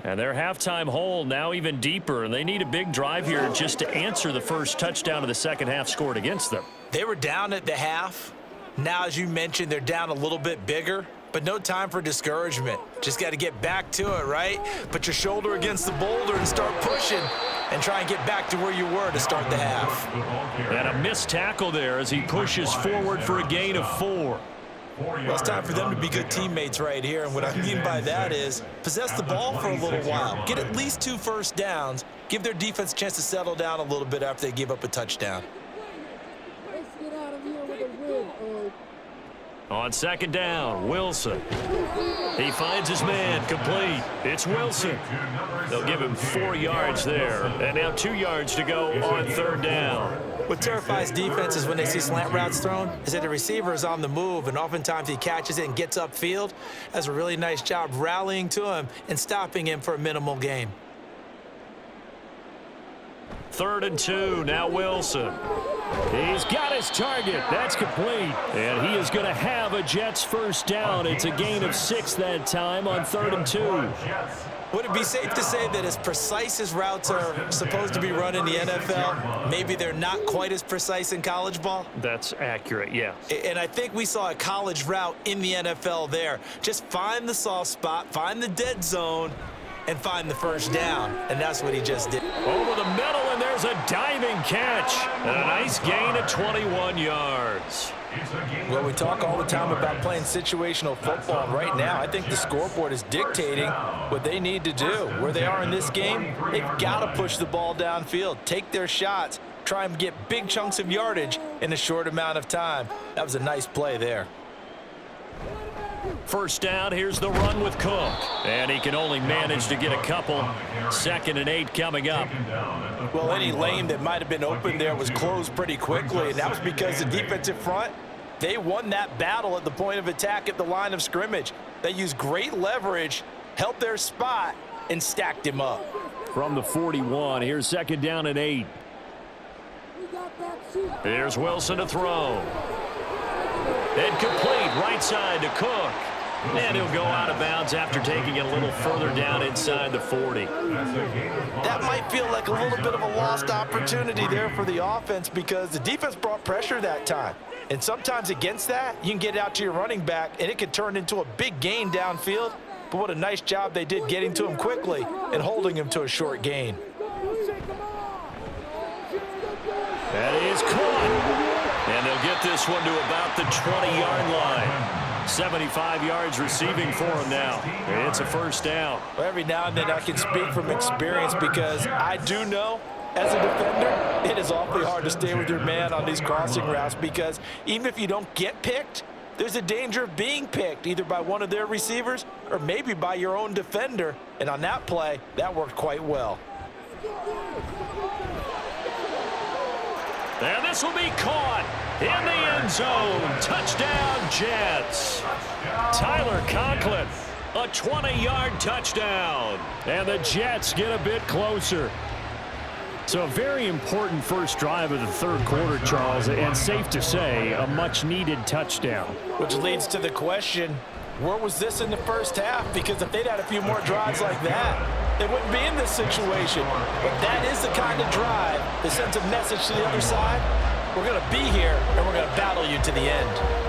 And their halftime hole now even deeper, and they need a big drive here just to answer the first touchdown of the second half scored against them. They were down at the half. Now, as you mentioned, they're down a little bit bigger, but no time for discouragement. Just got to get back to it, right? Put your shoulder against the boulder and start pushing and try and get back to where you were to start the half. And a missed tackle there as he pushes forward for a gain of 4. Well, it's time for them to be good teammates right here, and what I mean by that is possess the ball for a little while. Get at least 2 first downs. Give their defense a chance to settle down a little bit after they give up a touchdown. On second down, Wilson. He finds his man, complete. It's Wilson. They'll give him 4 yards there, and now 2 yards to go on third down. What terrifies defenses when they see slant routes thrown is that the receiver is on the move, and oftentimes he catches it and gets upfield. Does a really nice job rallying to him and stopping him for a minimal gain. 3rd and 2, now Wilson. He's got his target. That's complete. And he is going to have a Jets first down. It's a gain of 6 that time on 3rd and 2. Would it be safe to say that as precise as routes are supposed to be run in the NFL, maybe they're not quite as precise in college ball? That's accurate, yeah. And I think we saw a college route in the NFL there. Just find the soft spot, find the dead zone, and find the first down. And that's what he just did. Over the middle, and there's a diving catch. And a nice gain of 21 yards. Well, we talk all the time about playing situational football. Right now, I think the scoreboard is dictating what they need to do. Where they are in this game, they've got to push the ball downfield, take their shots, try and get big chunks of yardage in a short amount of time. That was a nice play there. First down, here's the run with Cook. And he can only manage to get a couple. 2nd and 8 coming up. Well, any lane that might have been open there was closed pretty quickly, and that was because the defensive front, they won that battle at the point of attack at the line of scrimmage. They used great leverage, held their spot, and stacked him up. From the 41, here's 2nd down and 8. Here's Wilson to throw. And complete, right side to Cook. And he'll go out of bounds after taking it a little further down inside the 40. That might feel like a little bit of a lost opportunity there for the offense because the defense brought pressure that time. And sometimes against that, you can get out to your running back, and it could turn into a big gain downfield. But what a nice job they did getting to him quickly and holding him to a short gain. That is caught. And they'll get this one to about the 20-yard line. 75 yards receiving for him now. It's a first down. Well, every now and then I can speak from experience because I do know as a defender, it is awfully hard to stay with your man on these crossing routes because even if you don't get picked, there's a danger of being picked either by one of their receivers or maybe by your own defender. And on that play, that worked quite well. And this will be caught in the end zone. Touchdown, Jets. Tyler Conklin, a 20-yard touchdown. And the Jets get a bit closer. So a very important first drive of the third quarter, Charles, and safe to say, a much-needed touchdown. Which leads to the question, where was this in the first half? Because if they'd had a few more drives like that, they wouldn't be in this situation. But that is the kind of drive that sends a message to the other side. We're going to be here, and we're going to battle you to the end.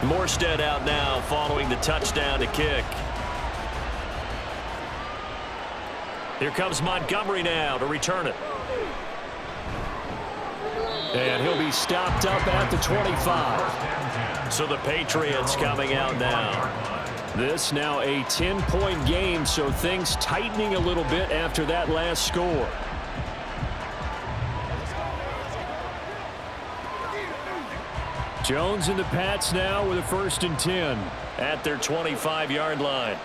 Morstead out now following the touchdown to kick. Here comes Montgomery now to return it. And he'll be stopped up at the 25. So the Patriots coming out now. This now a 10-point game, so things tightening a little bit after that last score. Jones and the Pats now with a 1st and 10 at their 25-yard line.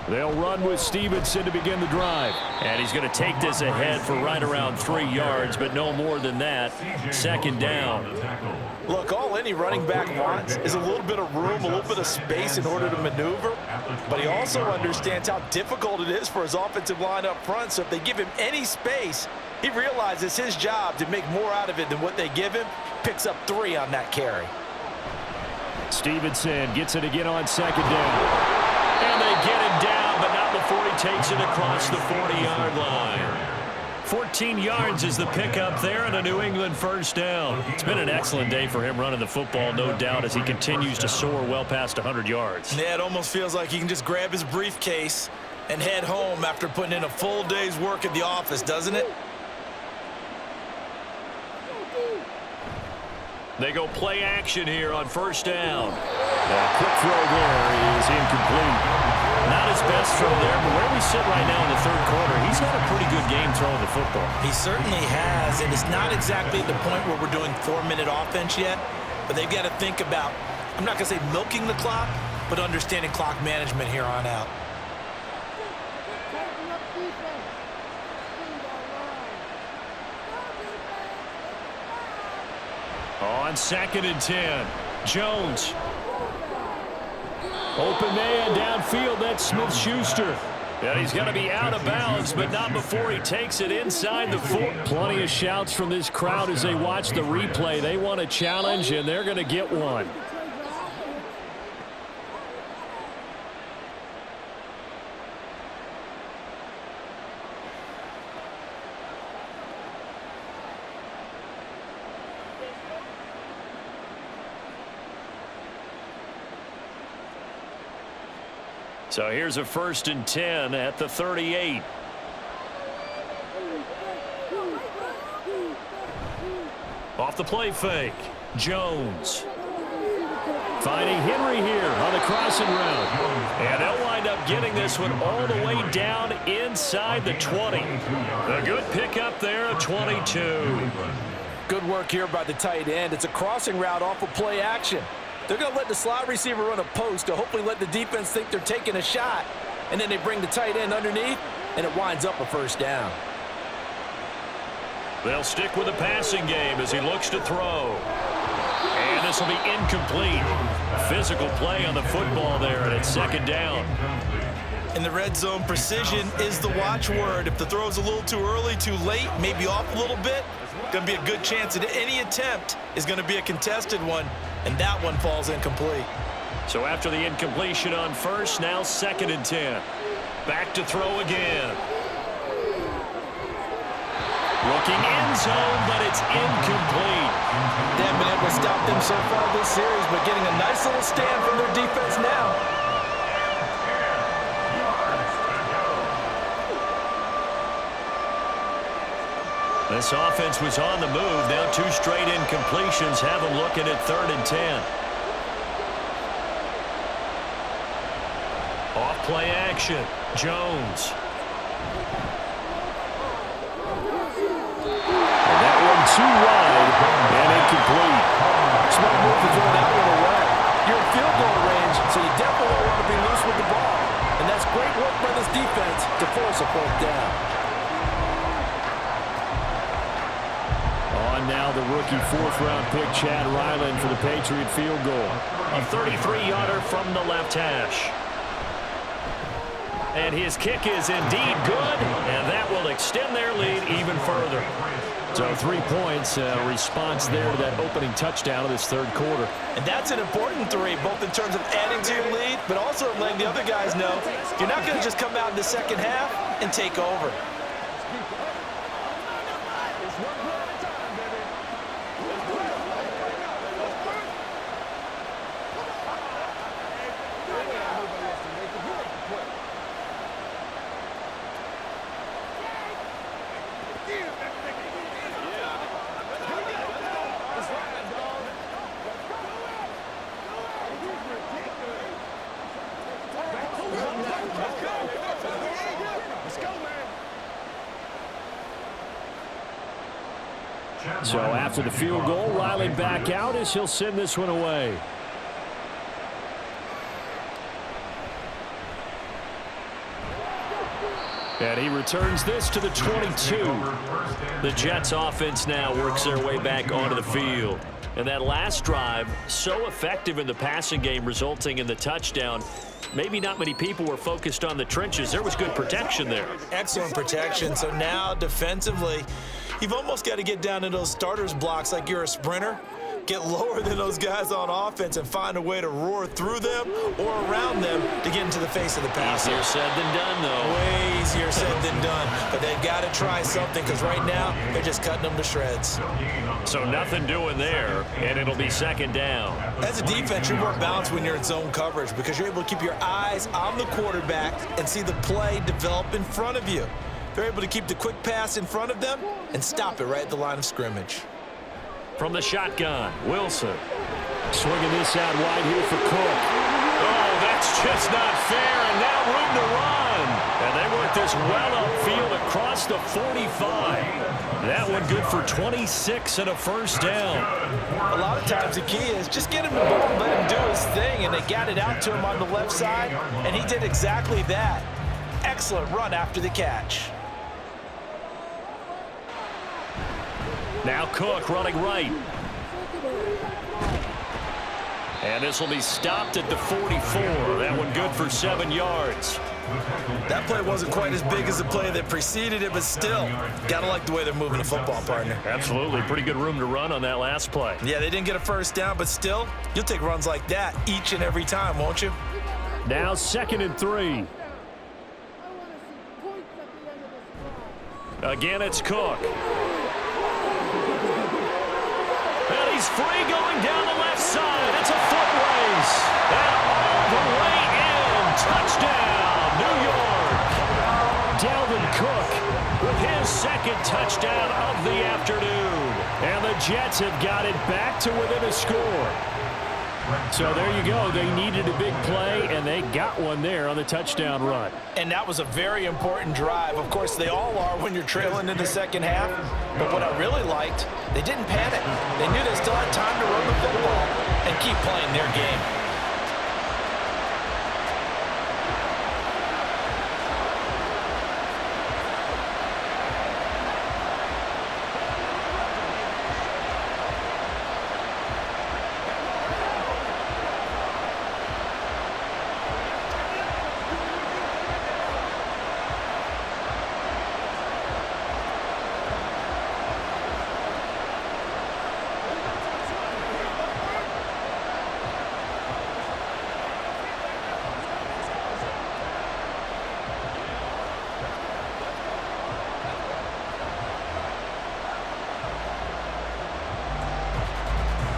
They'll run with Stevenson to begin the drive. And he's going to take this ahead for right around 3 yards, but no more than that. 2nd down. Look, all any running back wants is a little bit of room, a little bit of space in order to maneuver. But he also understands how difficult it is for his offensive line up front. So if they give him any space, he realizes his job to make more out of it than what they give him. Picks up 3 on that carry. Stevenson gets it again on 2nd down. And they get him down, but not before he takes it across the 40-yard line. 14 yards is the pickup there and a New England 1st down. It's been an excellent day for him running the football, no doubt, as he continues to soar well past 100 yards. Yeah, it almost feels like he can just grab his briefcase and head home after putting in a full day's work at the office, doesn't it? They go play action here on 1st down. A quick throw there is incomplete. Not his best throw there, but where we sit right now in the 3rd quarter, he's had a pretty good game throwing the football. He certainly has, and it's not exactly the point where we're doing 4-minute offense yet, but they've got to think about, I'm not going to say milking the clock, but understanding clock management here on out. On 2nd and 10, Jones. Open man downfield, that's Smith-Schuster. And he's going to be out of bounds, but not before he takes it inside the 4. Plenty of shouts from this crowd as they watch the replay. They want a challenge, and they're going to get one. So here's a 1st and 10 at the 38. Off the play fake, Jones. Finding Henry here on the crossing route. And they'll wind up getting this one all the way down inside the 20. A good pickup there of 22. Good work here by the tight end. It's a crossing route off of play action. They're going to let the slot receiver run a post to hopefully let the defense think they're taking a shot. And then they bring the tight end underneath, and it winds up a 1st down. They'll stick with the passing game as he looks to throw. And this will be incomplete. Physical play on the football there, and it's 2nd down. In the red zone, precision is the watchword. If the throw's a little too early, too late, maybe off a little bit, going to be a good chance that any attempt is going to be a contested one, and that one falls incomplete. So after the incompletion on first, now 2nd and 10. Back to throw again. Looking end zone, but it's incomplete. They haven't been able to stop them so far this series, but getting a nice little stand from their defense now. This offense was on the move. Now 2 straight incompletions have them looking at 3rd and 10. Off play action. Jones. And that one too wide and incomplete. Smart move to throw that one away. You're in field goal range, so you definitely don't want to be loose with the ball. And that's great work by this defense to force a 4th down. On now the rookie 4th-round pick, Chad Ryland, for the Patriot field goal. A 33-yarder from the left hash. And his kick is indeed good, and that will extend their lead even further. So 3 points, response there to that opening touchdown of this 3rd quarter. And that's an important 3, both in terms of adding to your lead, but also letting the other guys know you're not going to just come out in the second half and take over. So after the field goal, Riley back out as he'll send this one away. And he returns this to the 22. The Jets offense now works their way back onto the field. And that last drive, so effective in the passing game, resulting in the touchdown. Maybe not many people were focused on the trenches. There was good protection there. Excellent protection. So now defensively, you've almost got to get down to those starters blocks like you're a sprinter. Get lower than those guys on offense and find a way to roar through them or around them to get into the face of the passer. Easier said than done, though. Way easier said than done. But they've got to try something because right now they're just cutting them to shreds. So nothing doing there, and it'll be 2nd down. As a defense, you're more balanced when you're in zone coverage because you're able to keep your eyes on the quarterback and see the play develop in front of you. They're able to keep the quick pass in front of them and stop it right at the line of scrimmage. From the shotgun, Wilson. Swinging this out wide here for Cook. Oh, that's just not fair, and now room to run. And they work this well upfield across the 45. That one good for 26 and a 1st down. A lot of times the key is just get him the ball and let him do his thing, and they got it out to him on the left side, and he did exactly that. Excellent run after the catch. Now Cook running right. And this will be stopped at the 44. That one good for 7 yards. That play wasn't quite as big as the play that preceded it, but still, gotta like the way they're moving the football, partner. Absolutely. Pretty good room to run on that last play. Yeah, they didn't get a 1st down, but still, you'll take runs like that each and every time, won't you? Now 2nd and 3. Again, it's Cook. And he's free going down the left side. It's a foot race. And all the way in. Touchdown, New York. Dalvin Cook with his 2nd touchdown of the afternoon. And the Jets have got it back to within a score. So there you go. They needed a big play, and they got one there on the touchdown run. And that was a very important drive. Of course, they all are when you're trailing in the second half. But what I really liked, they didn't panic. They knew they still had time to run the football and keep playing their game.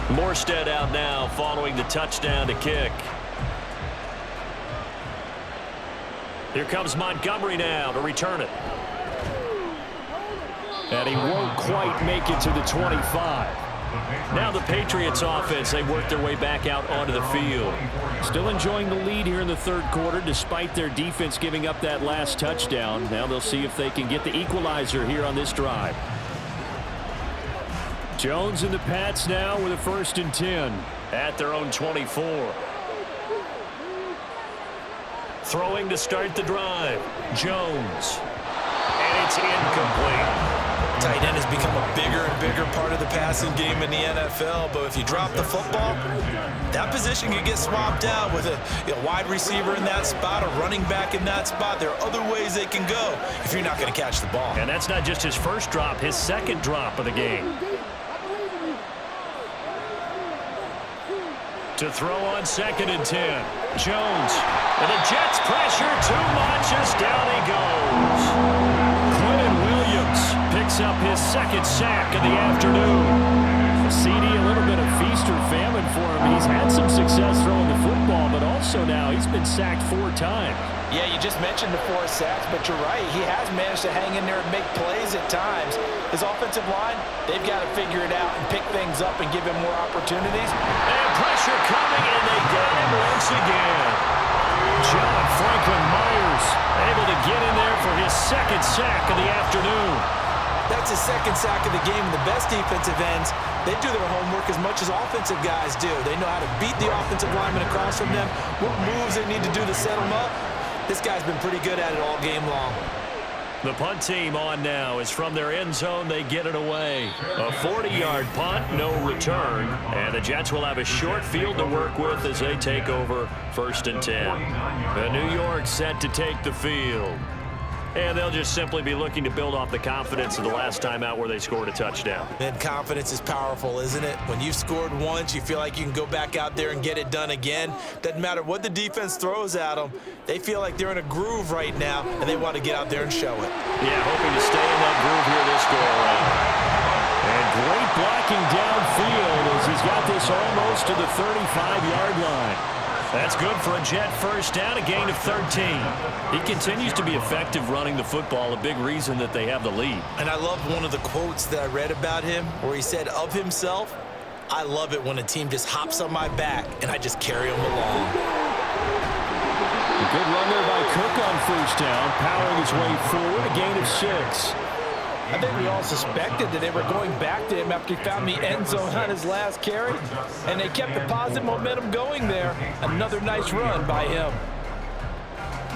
Morstead out now following the touchdown to kick. Here comes Montgomery now to return it. And he won't quite make it to the 25. Now the Patriots offense, they work their way back out onto the field. Still enjoying the lead here in the third quarter despite their defense giving up that last touchdown. Now they'll see if they can get the equalizer here on this drive. Jones and the Pats now with a 1st and 10 at their own 24. Throwing to start the drive. Jones. And it's incomplete. Tight end has become a bigger and bigger part of the passing game in the NFL, but if you drop the football, that position can get swapped out with a wide receiver in that spot, a running back in that spot. There are other ways they can go if you're not going to catch the ball. And that's not just his first drop, his second drop of the game. To throw on 2nd and 10. Jones. And the Jets pressure too much as down he goes. Quentin Williams picks up his 2nd sack of the afternoon. CD, a little bit of feast or famine for him. He's had some success throwing the football, but also now he's been sacked 4 times. Yeah, you just mentioned the 4 sacks, but you're right. He has managed to hang in there and make plays at times. His offensive line, they've got to figure it out and pick things up and give him more opportunities. And pressure coming, and they got him once again. John Franklin Myers able to get in there for his 2nd sack of the afternoon. That's his 2nd sack of the game. The best defensive ends, they do their homework as much as offensive guys do. They know how to beat the offensive lineman across from them, what moves they need to do to set them up. This guy's been pretty good at it all game long. The punt team on now is from their end zone. They get it away. A 40-yard punt, no return. And the Jets will have a short field to work with as they take over 1st and 10. The New York set to take the field. And they'll just simply be looking to build off the confidence of the last time out where they scored a touchdown. And confidence is powerful, isn't it? When you've scored once, you feel like you can go back out there and get it done again. Doesn't matter what the defense throws at them. They feel like they're in a groove right now, and they want to get out there and show it. Yeah, hoping to stay in that groove here this go-around. And great blocking downfield as he's got this almost to the 35-yard line. That's good for a Jet 1st down, a gain of 13. He continues to be effective running the football, a big reason that they have the lead. And I love one of the quotes that I read about him where he said of himself, "I love it when a team just hops on my back and I just carry them along." A good run there by Cook on 1st down, powering his way forward, a gain of 6. I think we all suspected that they were going back to him after he found the end zone on his last carry, and they kept the positive momentum going there. Another nice run by him.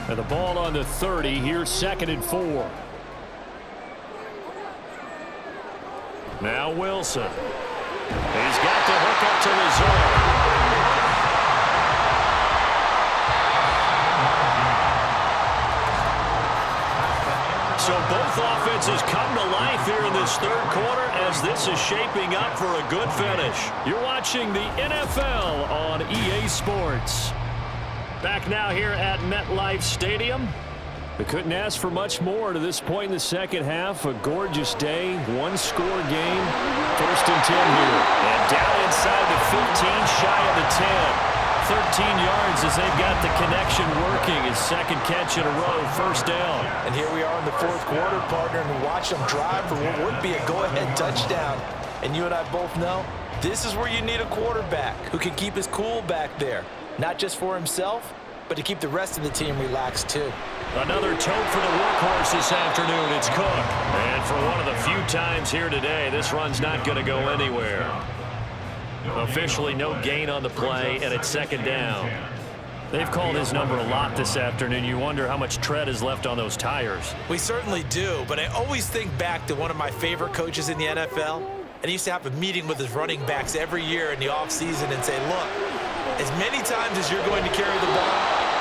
And the ball on the 30, here's 2nd and 4. Now Wilson. He's got the hook up to the zone. So both offenses come to life here in this third quarter as this is shaping up for a good finish. You're watching the NFL on EA Sports. Back now here at MetLife Stadium. We couldn't ask for much more to this point in the second half. A gorgeous day, one-score game. 1st and 10 here. And down inside the 15, shy of the 10. 13 yards as they've got the connection working. His 2nd catch in a row, 1st down. And here we are in the 4th quarter, partner, and watch them drive for what would be a go-ahead touchdown. And you and I both know this is where you need a quarterback who can keep his cool back there. Not just for himself, but to keep the rest of the team relaxed too. Another tote for the workhorse this afternoon. It's Cook. And for one of the few times here today, this run's not going to go anywhere. Officially no gain on the play, and it's 2nd down. They've called his number a lot this afternoon. You wonder how much tread is left on those tires. We certainly do, but I always think back to one of my favorite coaches in the NFL, and he used to have a meeting with his running backs every year in the offseason and say, look, as many times as you're going to carry the ball,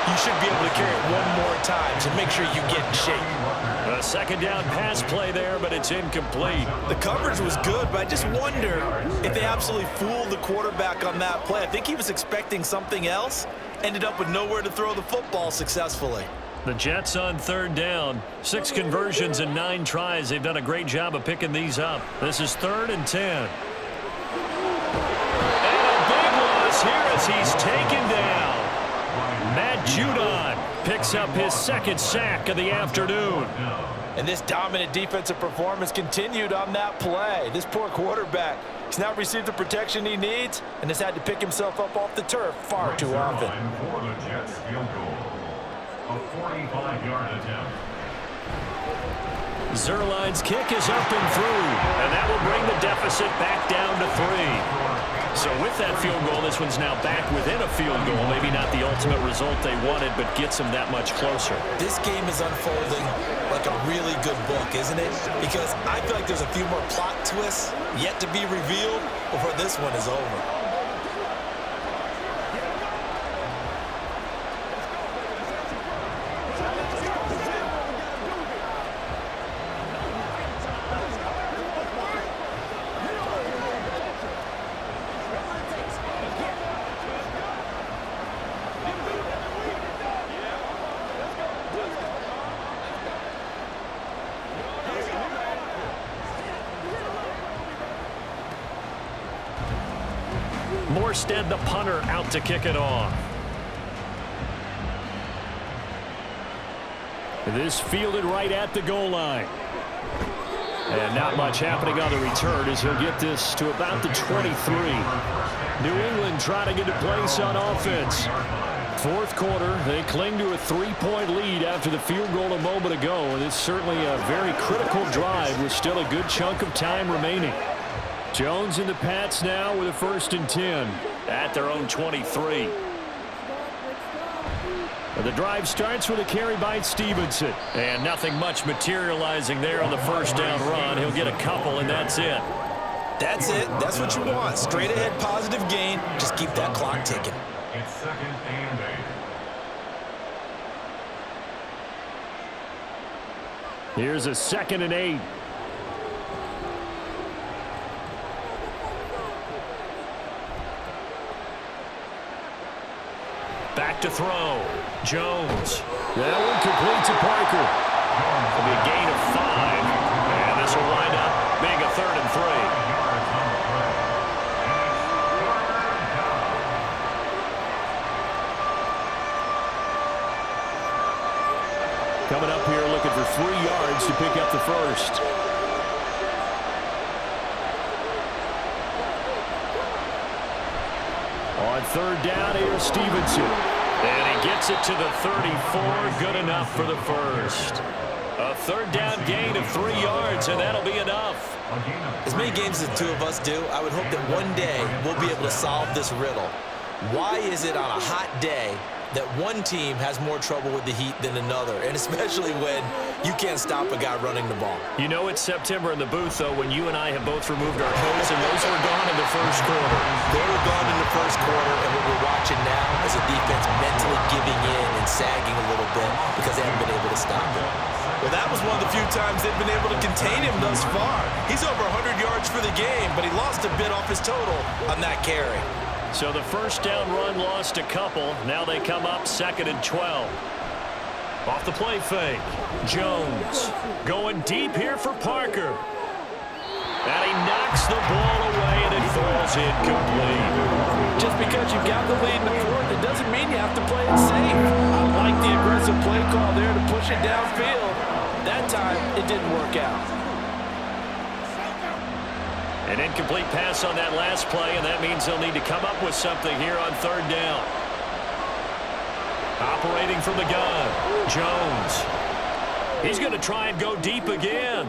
you should be able to carry it one more time to make sure you get in shape. A 2nd down pass play there, but it's incomplete. The coverage was good, but I just wonder if they absolutely fooled the quarterback on that play. I think he was expecting something else, ended up with nowhere to throw the football successfully. The Jets on 3rd down. 6 conversions and 9 tries. They've done a great job of picking these up. This is 3rd and 10. picks up his second sack of the afternoon. And this dominant defensive performance continued on that play. This poor quarterback has now received the protection he needs and has had to pick himself up off the turf far too often. For the Jets field goal, a 45-yard attempt. Zerline's kick is up and through, and that will bring the deficit back down to 3. So with that field goal, this one's now back within a field goal. Maybe not the ultimate result they wanted, but gets them that much closer. This game is unfolding like a really good book, isn't it? Because I feel like there's a few more plot twists yet to be revealed before this one is over. Morstead, the punter, out to kick it off. This fielded right at the goal line. And not much happening on the return as he'll get this to about the 23. New England trying to get a place on offense. Fourth quarter, they cling to a 3-point lead after the field goal a moment ago. And it's certainly a very critical drive with still a good chunk of time remaining. Jones and the Pats now with a 1st and 10 at their own 23. The drive starts with a carry by Stevenson. And nothing much materializing there on the first down run. He'll get a couple, and that's it. That's it. That's what you want. Straight ahead, positive gain. Just keep that clock ticking. It's 2nd and 8. Here's a 2nd and 8. Back to throw. Jones. That one complete to Parker. It'll be a gain of 5. And this will wind up being a 3rd and 3. Coming up here looking for 3 yards to pick up the first. On 3rd down, here's Stevenson. And he gets it to the 34. Good enough for the first. A 3rd down gain of 3 yards, and that'll be enough. As many games as the two of us do, I would hope that one day we'll be able to solve this riddle. Why is it on a hot day that one team has more trouble with the heat than another, and especially when you can't stop a guy running the ball? You know it's September in the booth, though, when you and I have both removed our coats, and those were gone in the first quarter. They were gone in the first quarter, and what we're watching now is a defense mentally giving in and sagging a little bit because they haven't been able to stop him. Well, that was one of the few times they've been able to contain him thus far. He's over 100 yards for the game, but he lost a bit off his total on that carry. So the first down run lost a couple. Now they come up 2nd and 12. Off the play fake. Jones going deep here for Parker. And he knocks the ball away, and it falls incomplete. Just because you've got the lead in the fourth, it doesn't mean you have to play it safe. I like the aggressive play call there to push it downfield. That time, it didn't work out. An incomplete pass on that last play, and that means they'll need to come up with something here on 3rd down. Operating from the gun, Jones. He's going to try and go deep again.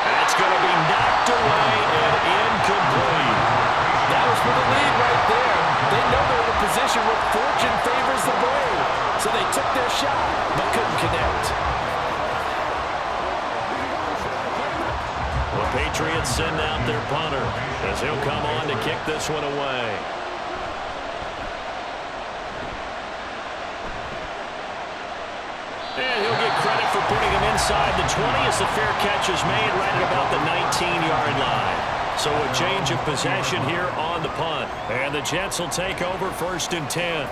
That's going to be knocked away and incomplete. That was for the lead right there. They know they're in a position where fortune favors the brave. So they took their shot, but couldn't connect. The Patriots send out their punter as he'll come on to kick this one away. And he'll get credit for putting him inside the 20 as the fair catch is made right at about the 19-yard line. So a change of possession here on the punt. And the Jets will take over 1st and 10.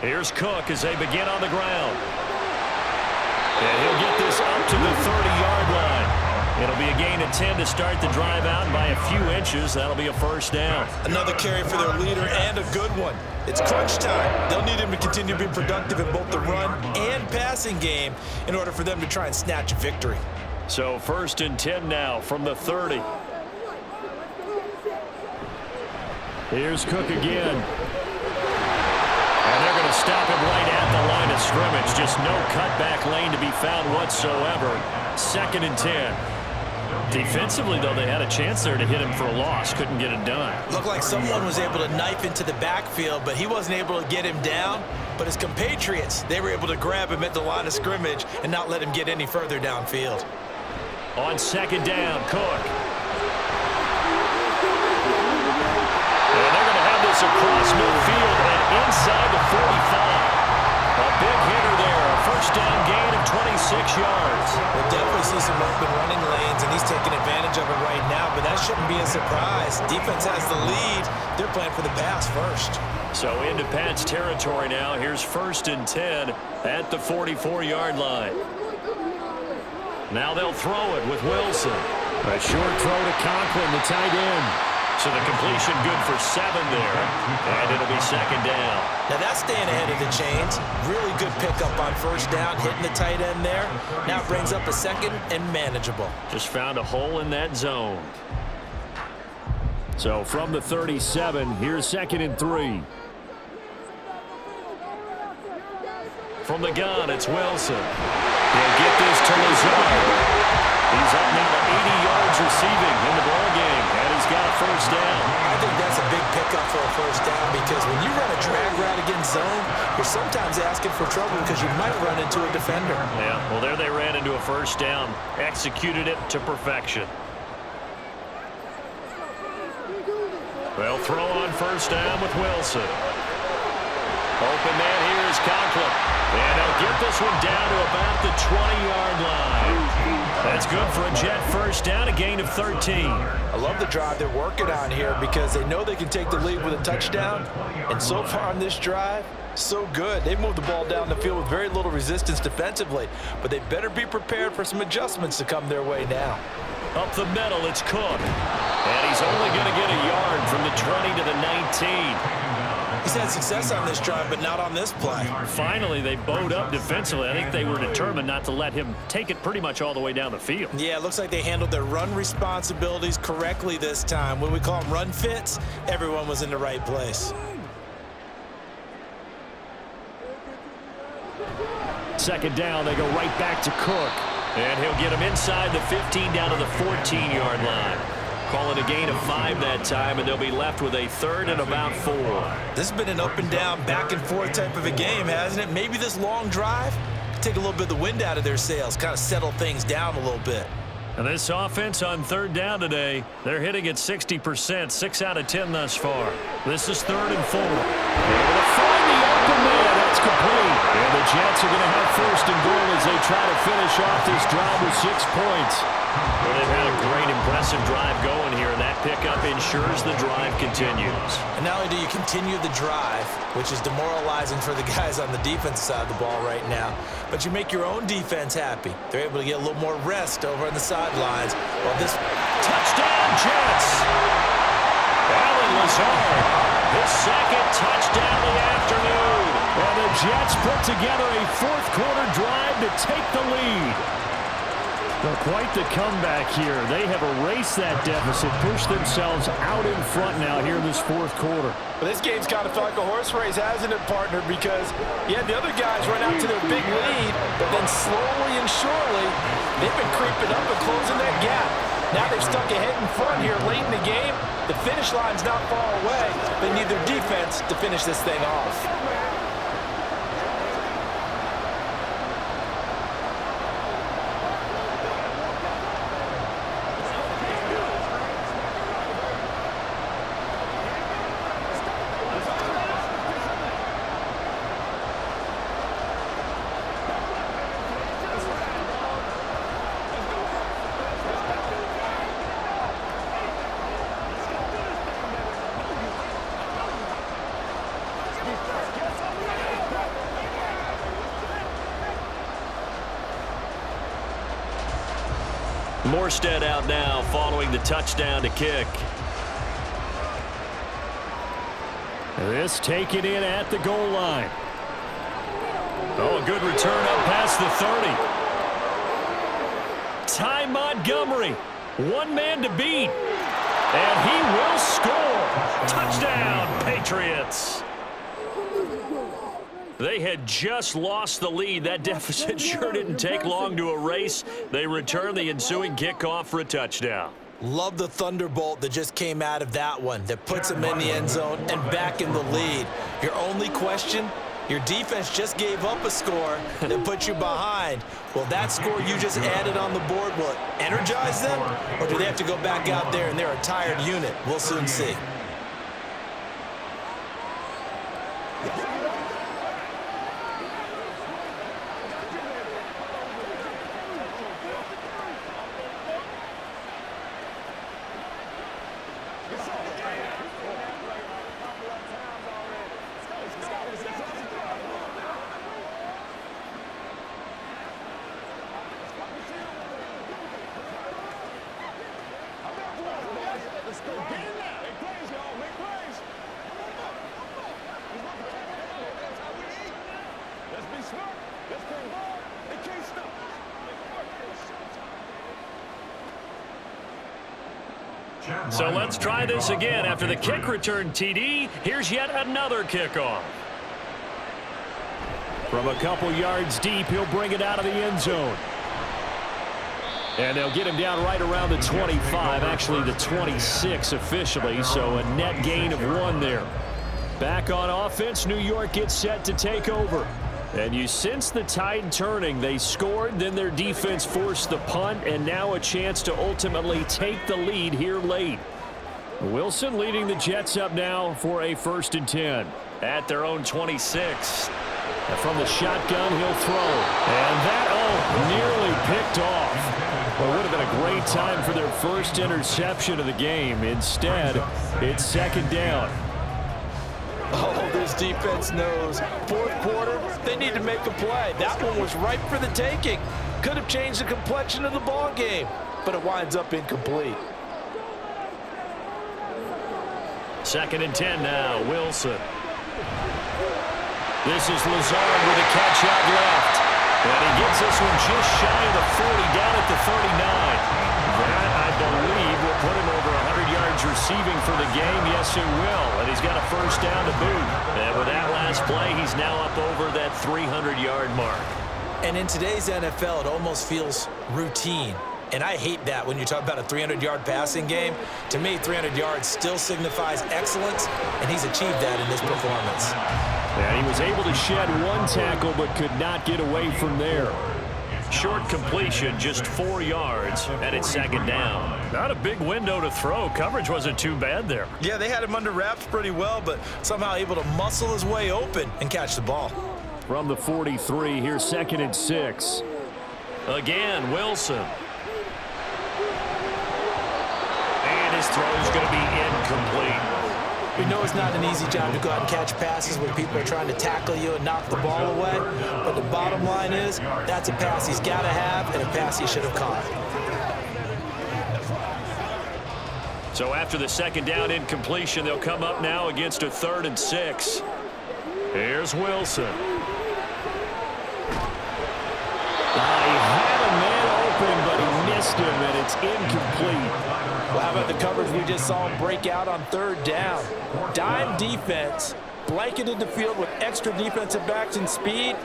Here's Cook as they begin on the ground. And he'll get this up to the 30-yard line. It'll be a gain of 10 to start the drive out by a few inches. That'll be a first down. Another carry for their leader and a good one. It's crunch time. They'll need him to continue to be productive in both the run and passing game in order for them to try and snatch a victory. So 1st and 10 now from the 30. Here's Cook again. And they're going to stop him right at the line of scrimmage. Just no cutback lane to be found whatsoever. 2nd and 10. Defensively, though, they had a chance there to hit him for a loss. Couldn't get it done. Looked like someone was able to knife into the backfield, but he wasn't able to get him down. But his compatriots, they were able to grab him at the line of scrimmage and not let him get any further downfield. On 2nd down, Cook. And they're going to have this across midfield and inside the 45. A big hitter there. A first down gain of 26 yards. We'll definitely see some open running lanes, and he's taking advantage of it right now, but that shouldn't be a surprise. Defense has the lead. They're playing for the pass first. So into Pats territory now. Here's 1st and 10 at the 44-yard line. Now they'll throw it with Wilson. A short throw to Conklin, the tight end. So the completion good for 7 there. And it'll be 2nd down. Now that's staying ahead of the chains. Really good pickup on 1st down, hitting the tight end there. Now it brings up a 2nd and manageable. Just found a hole in that zone. So from the 37, here's 2nd and 3. From the gun, it's Wilson. He'll get this to Lazard. He's up now to 80 yards receiving in the ballgame, and he's got a first down. I think that's a big pickup for a first down because when you run a drag route against zone, you're sometimes asking for trouble because you might run into a defender. Yeah, well, there they ran into a first down, executed it to perfection. They'll throw on 1st down with Wilson. Open man here is Conklin. And they'll get this one down to about the 20-yard line. That's good for a Jet first down, a gain of 13. I love the drive they're working on here because they know they can take the lead with a touchdown. And so far on this drive, so good. They moved the ball down the field with very little resistance defensively, but they better be prepared for some adjustments to come their way now. Up the middle, it's Cook. And he's only going to get a yard from the 20 to the 19. He's had success on this drive, but not on this play. Finally, they bowed up defensively. I think they were determined not to let him take it pretty much all the way down the field. Yeah, it looks like they handled their run responsibilities correctly this time. When we call them run fits, everyone was in the right place. 2nd down, they go right back to Cook. And he'll get him inside the 15 down to the 14-yard line. Call it a gain of 5 that time, and they'll be left with a 3rd and about 4. This has been an up and down, back and forth type of a game, hasn't it? Maybe this long drive can take a little bit of the wind out of their sails, kind of settle things down a little bit. And this offense on 3rd down today, they're hitting at 60%, 6 out of 10 thus far. This is 3rd and 4. Able to find the open man. That's complete. And the Jets are going to have 1st and goal as they try to finish off this drive with 6 points. Well, they've had a great, impressive drive going here, and that pickup ensures the drive continues. And not only do you continue the drive, which is demoralizing for the guys on the defense side of the ball right now, but you make your own defense happy. They're able to get a little more rest over on the sidelines. Well, this touchdown, Jets! Alan Lazard, his 2nd touchdown of the afternoon. And the Jets put together a 4th quarter drive to take the lead. Well, quite the comeback here. They have erased that deficit, pushed themselves out in front now here in this 4th quarter. Well, this game's kind of felt like a horse race, hasn't it, partner? Because you had the other guys run out to their big lead, but then slowly and surely, they've been creeping up and closing that gap. Now they've stuck ahead in front here late in the game. The finish line's not far away. They need their defense to finish this thing off. Morstead out now following the touchdown to kick. This taken in at the goal line. Oh, a good return up past the 30. Ty Montgomery, one man to beat. And he will score. Touchdown, Patriots. They had just lost the lead. That deficit sure didn't take long to erase. They return the ensuing kickoff for a touchdown. Love the thunderbolt that just came out of that one that puts them in the end zone and back in the lead. Your only question, your defense just gave up a score that put you behind. Well, that score you just added on the board, will it energize them? Or do they have to go back out there and they're a tired unit? We'll soon see. So let's try this again. After the kick return TD, here's yet another kickoff. From a couple yards deep, he'll bring it out of the end zone. And they'll get him down right around the 25, actually the 26 officially, so a net gain of 1 there. Back on offense, New York gets set to take over. And you sense the tide turning. They scored, then their defense forced the punt, and now a chance to ultimately take the lead here late. Wilson leading the Jets up now for a 1st and 10 at their own 26. And from the shotgun, he'll throw. And that, nearly picked off. Well, it would have been a great time for their first interception of the game. Instead, it's 2nd down. Oh, this defense knows. 4th quarter, they need to make a play. That one was ripe for the taking. Could have changed the complexion of the ball game, but it winds up incomplete. 2nd and 10 now, Wilson. This is Lazard with a catch out left. And he gets this one just shy of the 40, down at the 39. That, I believe, will put him over 100 yards receiving for the game. Yes, it will. And he's got a 1st down to boot. And with that last play, he's now up over that 300-yard mark. And in today's NFL, it almost feels routine. And I hate that when you talk about a 300-yard passing game. To me, 300 yards still signifies excellence, and he's achieved that in this performance. And he was able to shed 1 tackle but could not get away from there. Short completion, just 4 yards, and it's 2nd down. Not a big window to throw. Coverage wasn't too bad there. Yeah, they had him under wraps pretty well, but somehow able to muscle his way open and catch the ball. From the 43, here's 2nd and 6. Again, Wilson. And his throw's going to be incomplete. We know it's not an easy job to go out and catch passes when people are trying to tackle you and knock the ball away. But the bottom line is, that's a pass he's got to have and a pass he should have caught. So after the 2nd down incompletion, they'll come up now against a 3rd and 6. Here's Wilson. He had a man open, but he missed him, and it's incomplete. Well, how about the coverage we just saw him break out on 3rd down? Dime defense, blanketed the field with extra defensive backs and speed,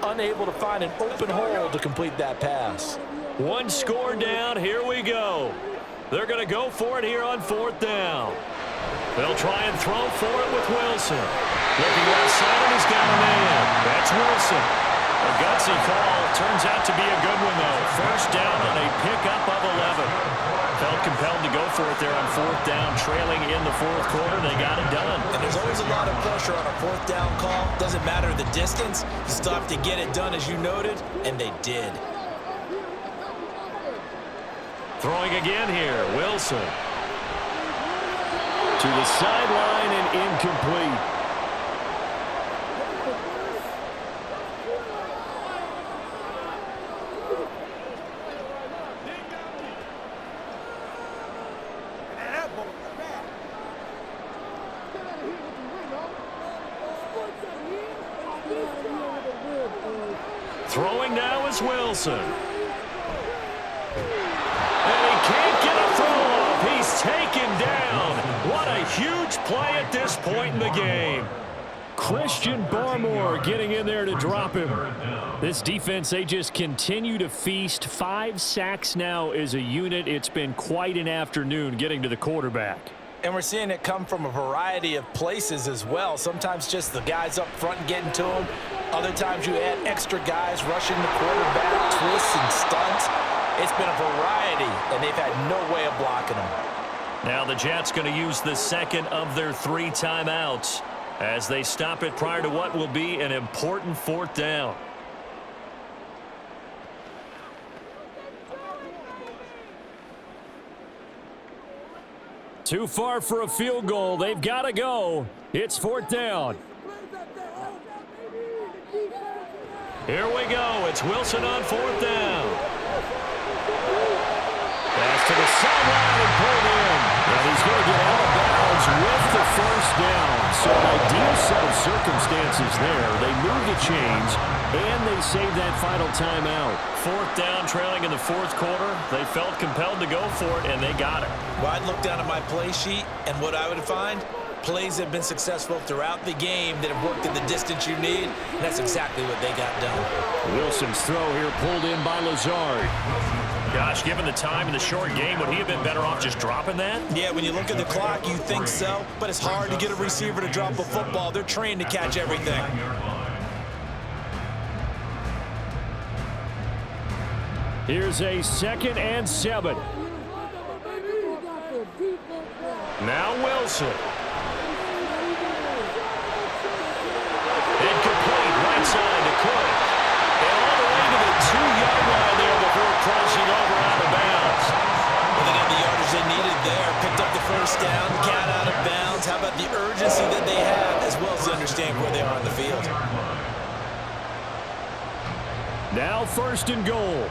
unable to find an open hole to complete that pass. 1 score down, here we go. They're going to go for it here on 4th down. They'll try and throw for it with Wilson. Looking left side, and he's got a man. That's Wilson. A gutsy call. Turns out to be a good one, though. 1st down on a pickup of 11. Felt compelled to go for it there on 4th down, trailing in the 4th quarter. They got it done. And there's always a lot of pressure on a 4th down call. Doesn't matter the distance. You still have to get it done, as you noted, and they did. Throwing again here, Wilson. To the sideline and incomplete. Throwing now is Wilson. And he can't get a throw off. He's taken down. What a huge play at this point in the game. Christian Barmore getting in there to drop him. This defense, they just continue to feast. 5 sacks now as a unit. It's been quite an afternoon getting to the quarterback. And we're seeing it come from a variety of places as well. Sometimes just the guys up front getting to him. Other times you add extra guys rushing the quarterback, twists and stunts. It's been a variety, and they've had no way of blocking him. Now the Jets going to use the second of their 3 timeouts as they stop it prior to what will be an important 4th down. Too far for a field goal. They've got to go. It's 4th down. Here we go. It's Wilson on 4th down. Pass to the sideline and pulled in. And he's going to get out of bounds with the 1st down. So an ideal set of circumstances there. They move the chains, and they save that final timeout. 4th down, trailing in the 4th quarter. They felt compelled to go for it, and they got it. Well, I'd look down at my play sheet, and what I would find, plays have been successful throughout the game that have worked in the distance you need, and that's exactly what they got done. Wilson's throw here pulled in by Lazard. Gosh, given the time in the short game, would he have been better off just dropping that? Yeah, when you look at the clock, you think so, but it's hard to get a receiver to drop a football. They're trained to catch everything. Here's a 2nd and 7. Now Wilson. Incomplete, right side to Cook. And all the way to the 2-yard line there before crossing over out of bounds. Well, they got the yardage they needed there. Picked up the 1st down, got out of bounds. How about the urgency that they have, as well as understand where they are on the field? Now 1st and goal.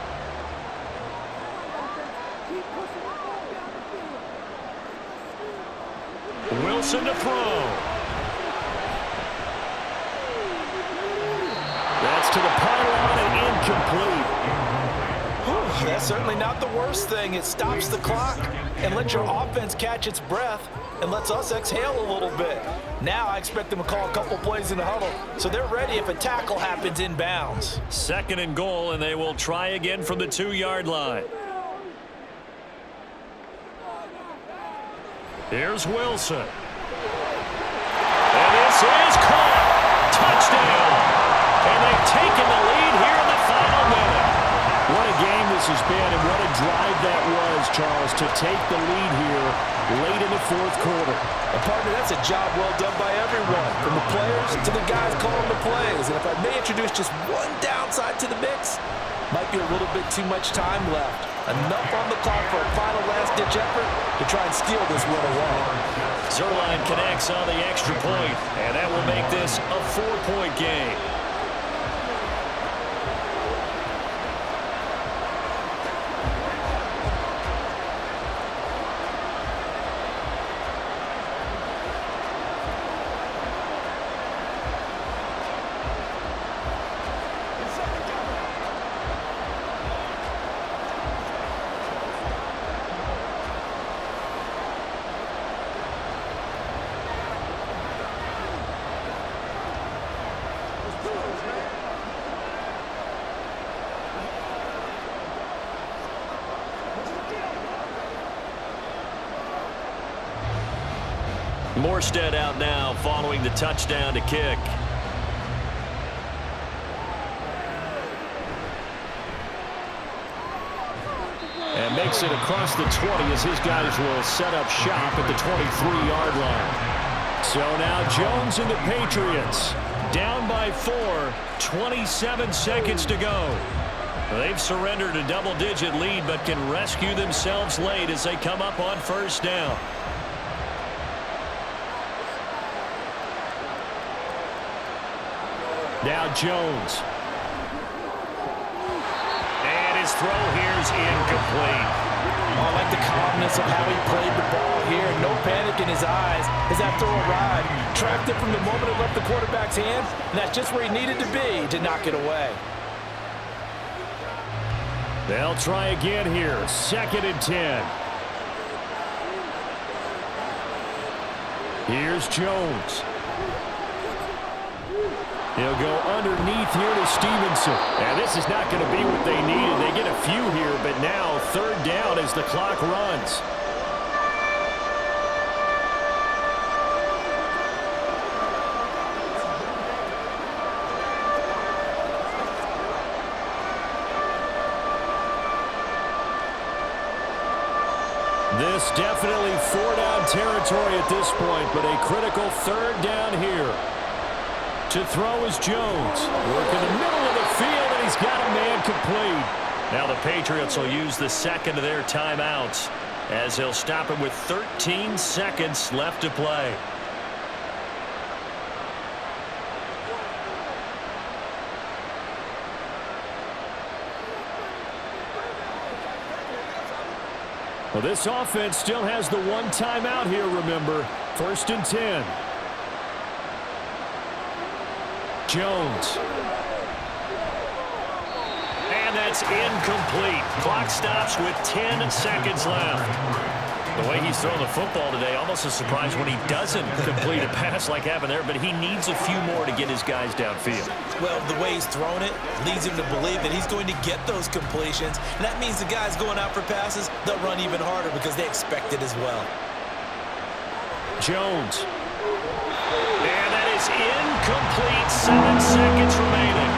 Wilson to throw. That's to the pylon and incomplete. Whew, that's certainly not the worst thing. It stops the clock and lets your offense catch its breath and lets us exhale a little bit. Now I expect them to call a couple plays in the huddle, so they're ready if a tackle happens in bounds. 2nd and goal, and they will try again from the 2-yard line. Here's Wilson. And this is caught. Touchdown. And they've taken the lead here in the final minute. What a game this has been, and what a drive that was, Charles, to take the lead here late in the 4th quarter. And partner, that's a job well done by everyone, from the players to the guys calling the plays. And if I may introduce just one downside to the mix, might be a little bit too much time left. Enough on the clock for a final last-ditch effort to try and steal this win away. Zerline connects on the extra point, and that will make this a 4-point game. Morstead out now following the touchdown to kick. And makes it across the 20 as his guys will set up shop at the 23-yard line. So now Jones and the Patriots down by 4, 27 seconds to go. They've surrendered a double-digit lead but can rescue themselves late as they come up on 1st down. Now Jones. And his throw here is incomplete. Oh, I like the calmness of how he played the ball here. No panic in his eyes as that throw arrived. Tracked it from the moment it left the quarterback's hands, and that's just where he needed to be to knock it away. They'll try again here. 2nd and 10. Here's Jones. He'll go underneath here to Stevenson. And this is not going to be what they needed. They get a few here, but now 3rd down as the clock runs. This definitely 4-down territory at this point, but a critical 3rd down here. To throw is Jones. Working the middle of the field, and he's got a man complete. Now the Patriots will use the 2nd of their timeouts as they'll stop him with 13 seconds left to play. Well, this offense still has the 1 timeout here, remember. 1st and 10. Jones. And that's incomplete. Clock stops with 10 seconds left. The way he's throwing the football today, almost a surprise when he doesn't complete a pass like happened there, but he needs a few more to get his guys downfield. Well, the way he's thrown it leads him to believe that he's going to get those completions, and that means the guys going out for passes, they'll run even harder because they expect it as well. Jones. And that is incomplete. 7 seconds remaining.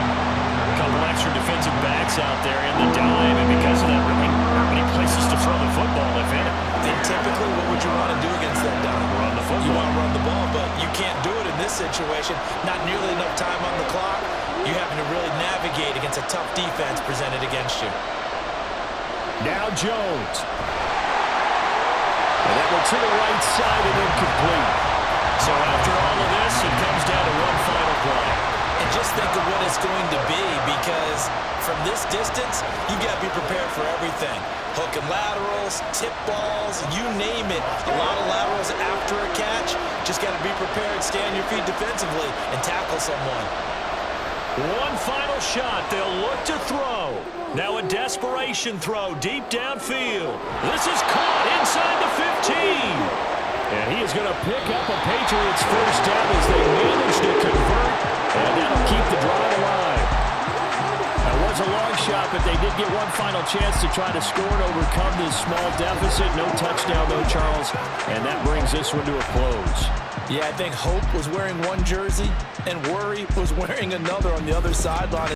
A couple extra defensive backs out there in the dime, and because of that, really not many places to throw the football, if any. And typically, what would you want to do against that dime? Run the football. You want to run the ball, but you can't do it in this situation. Not nearly enough time on the clock. You're having to really navigate against a tough defense presented against you. Now Jones. And that one to the right side and incomplete. So after all of this, it comes down to one final play. And just think of what it's going to be, because from this distance, you've got to be prepared for everything. Hook and laterals, tip balls, you name it. A lot of laterals after a catch. Just got to be prepared, stay on your feet defensively, and tackle someone. One final shot. They'll look to throw. Now a desperation throw deep downfield. This is caught inside the 15. And he is going to pick up a Patriots 1st down as they manage to convert. And that'll keep the drive alive. That was a long shot, but they did get one final chance to try to score and overcome this small deficit. No touchdown, though, Charles. And that brings this one to a close. Yeah, I think Hope was wearing one jersey and Worry was wearing another on the other sideline.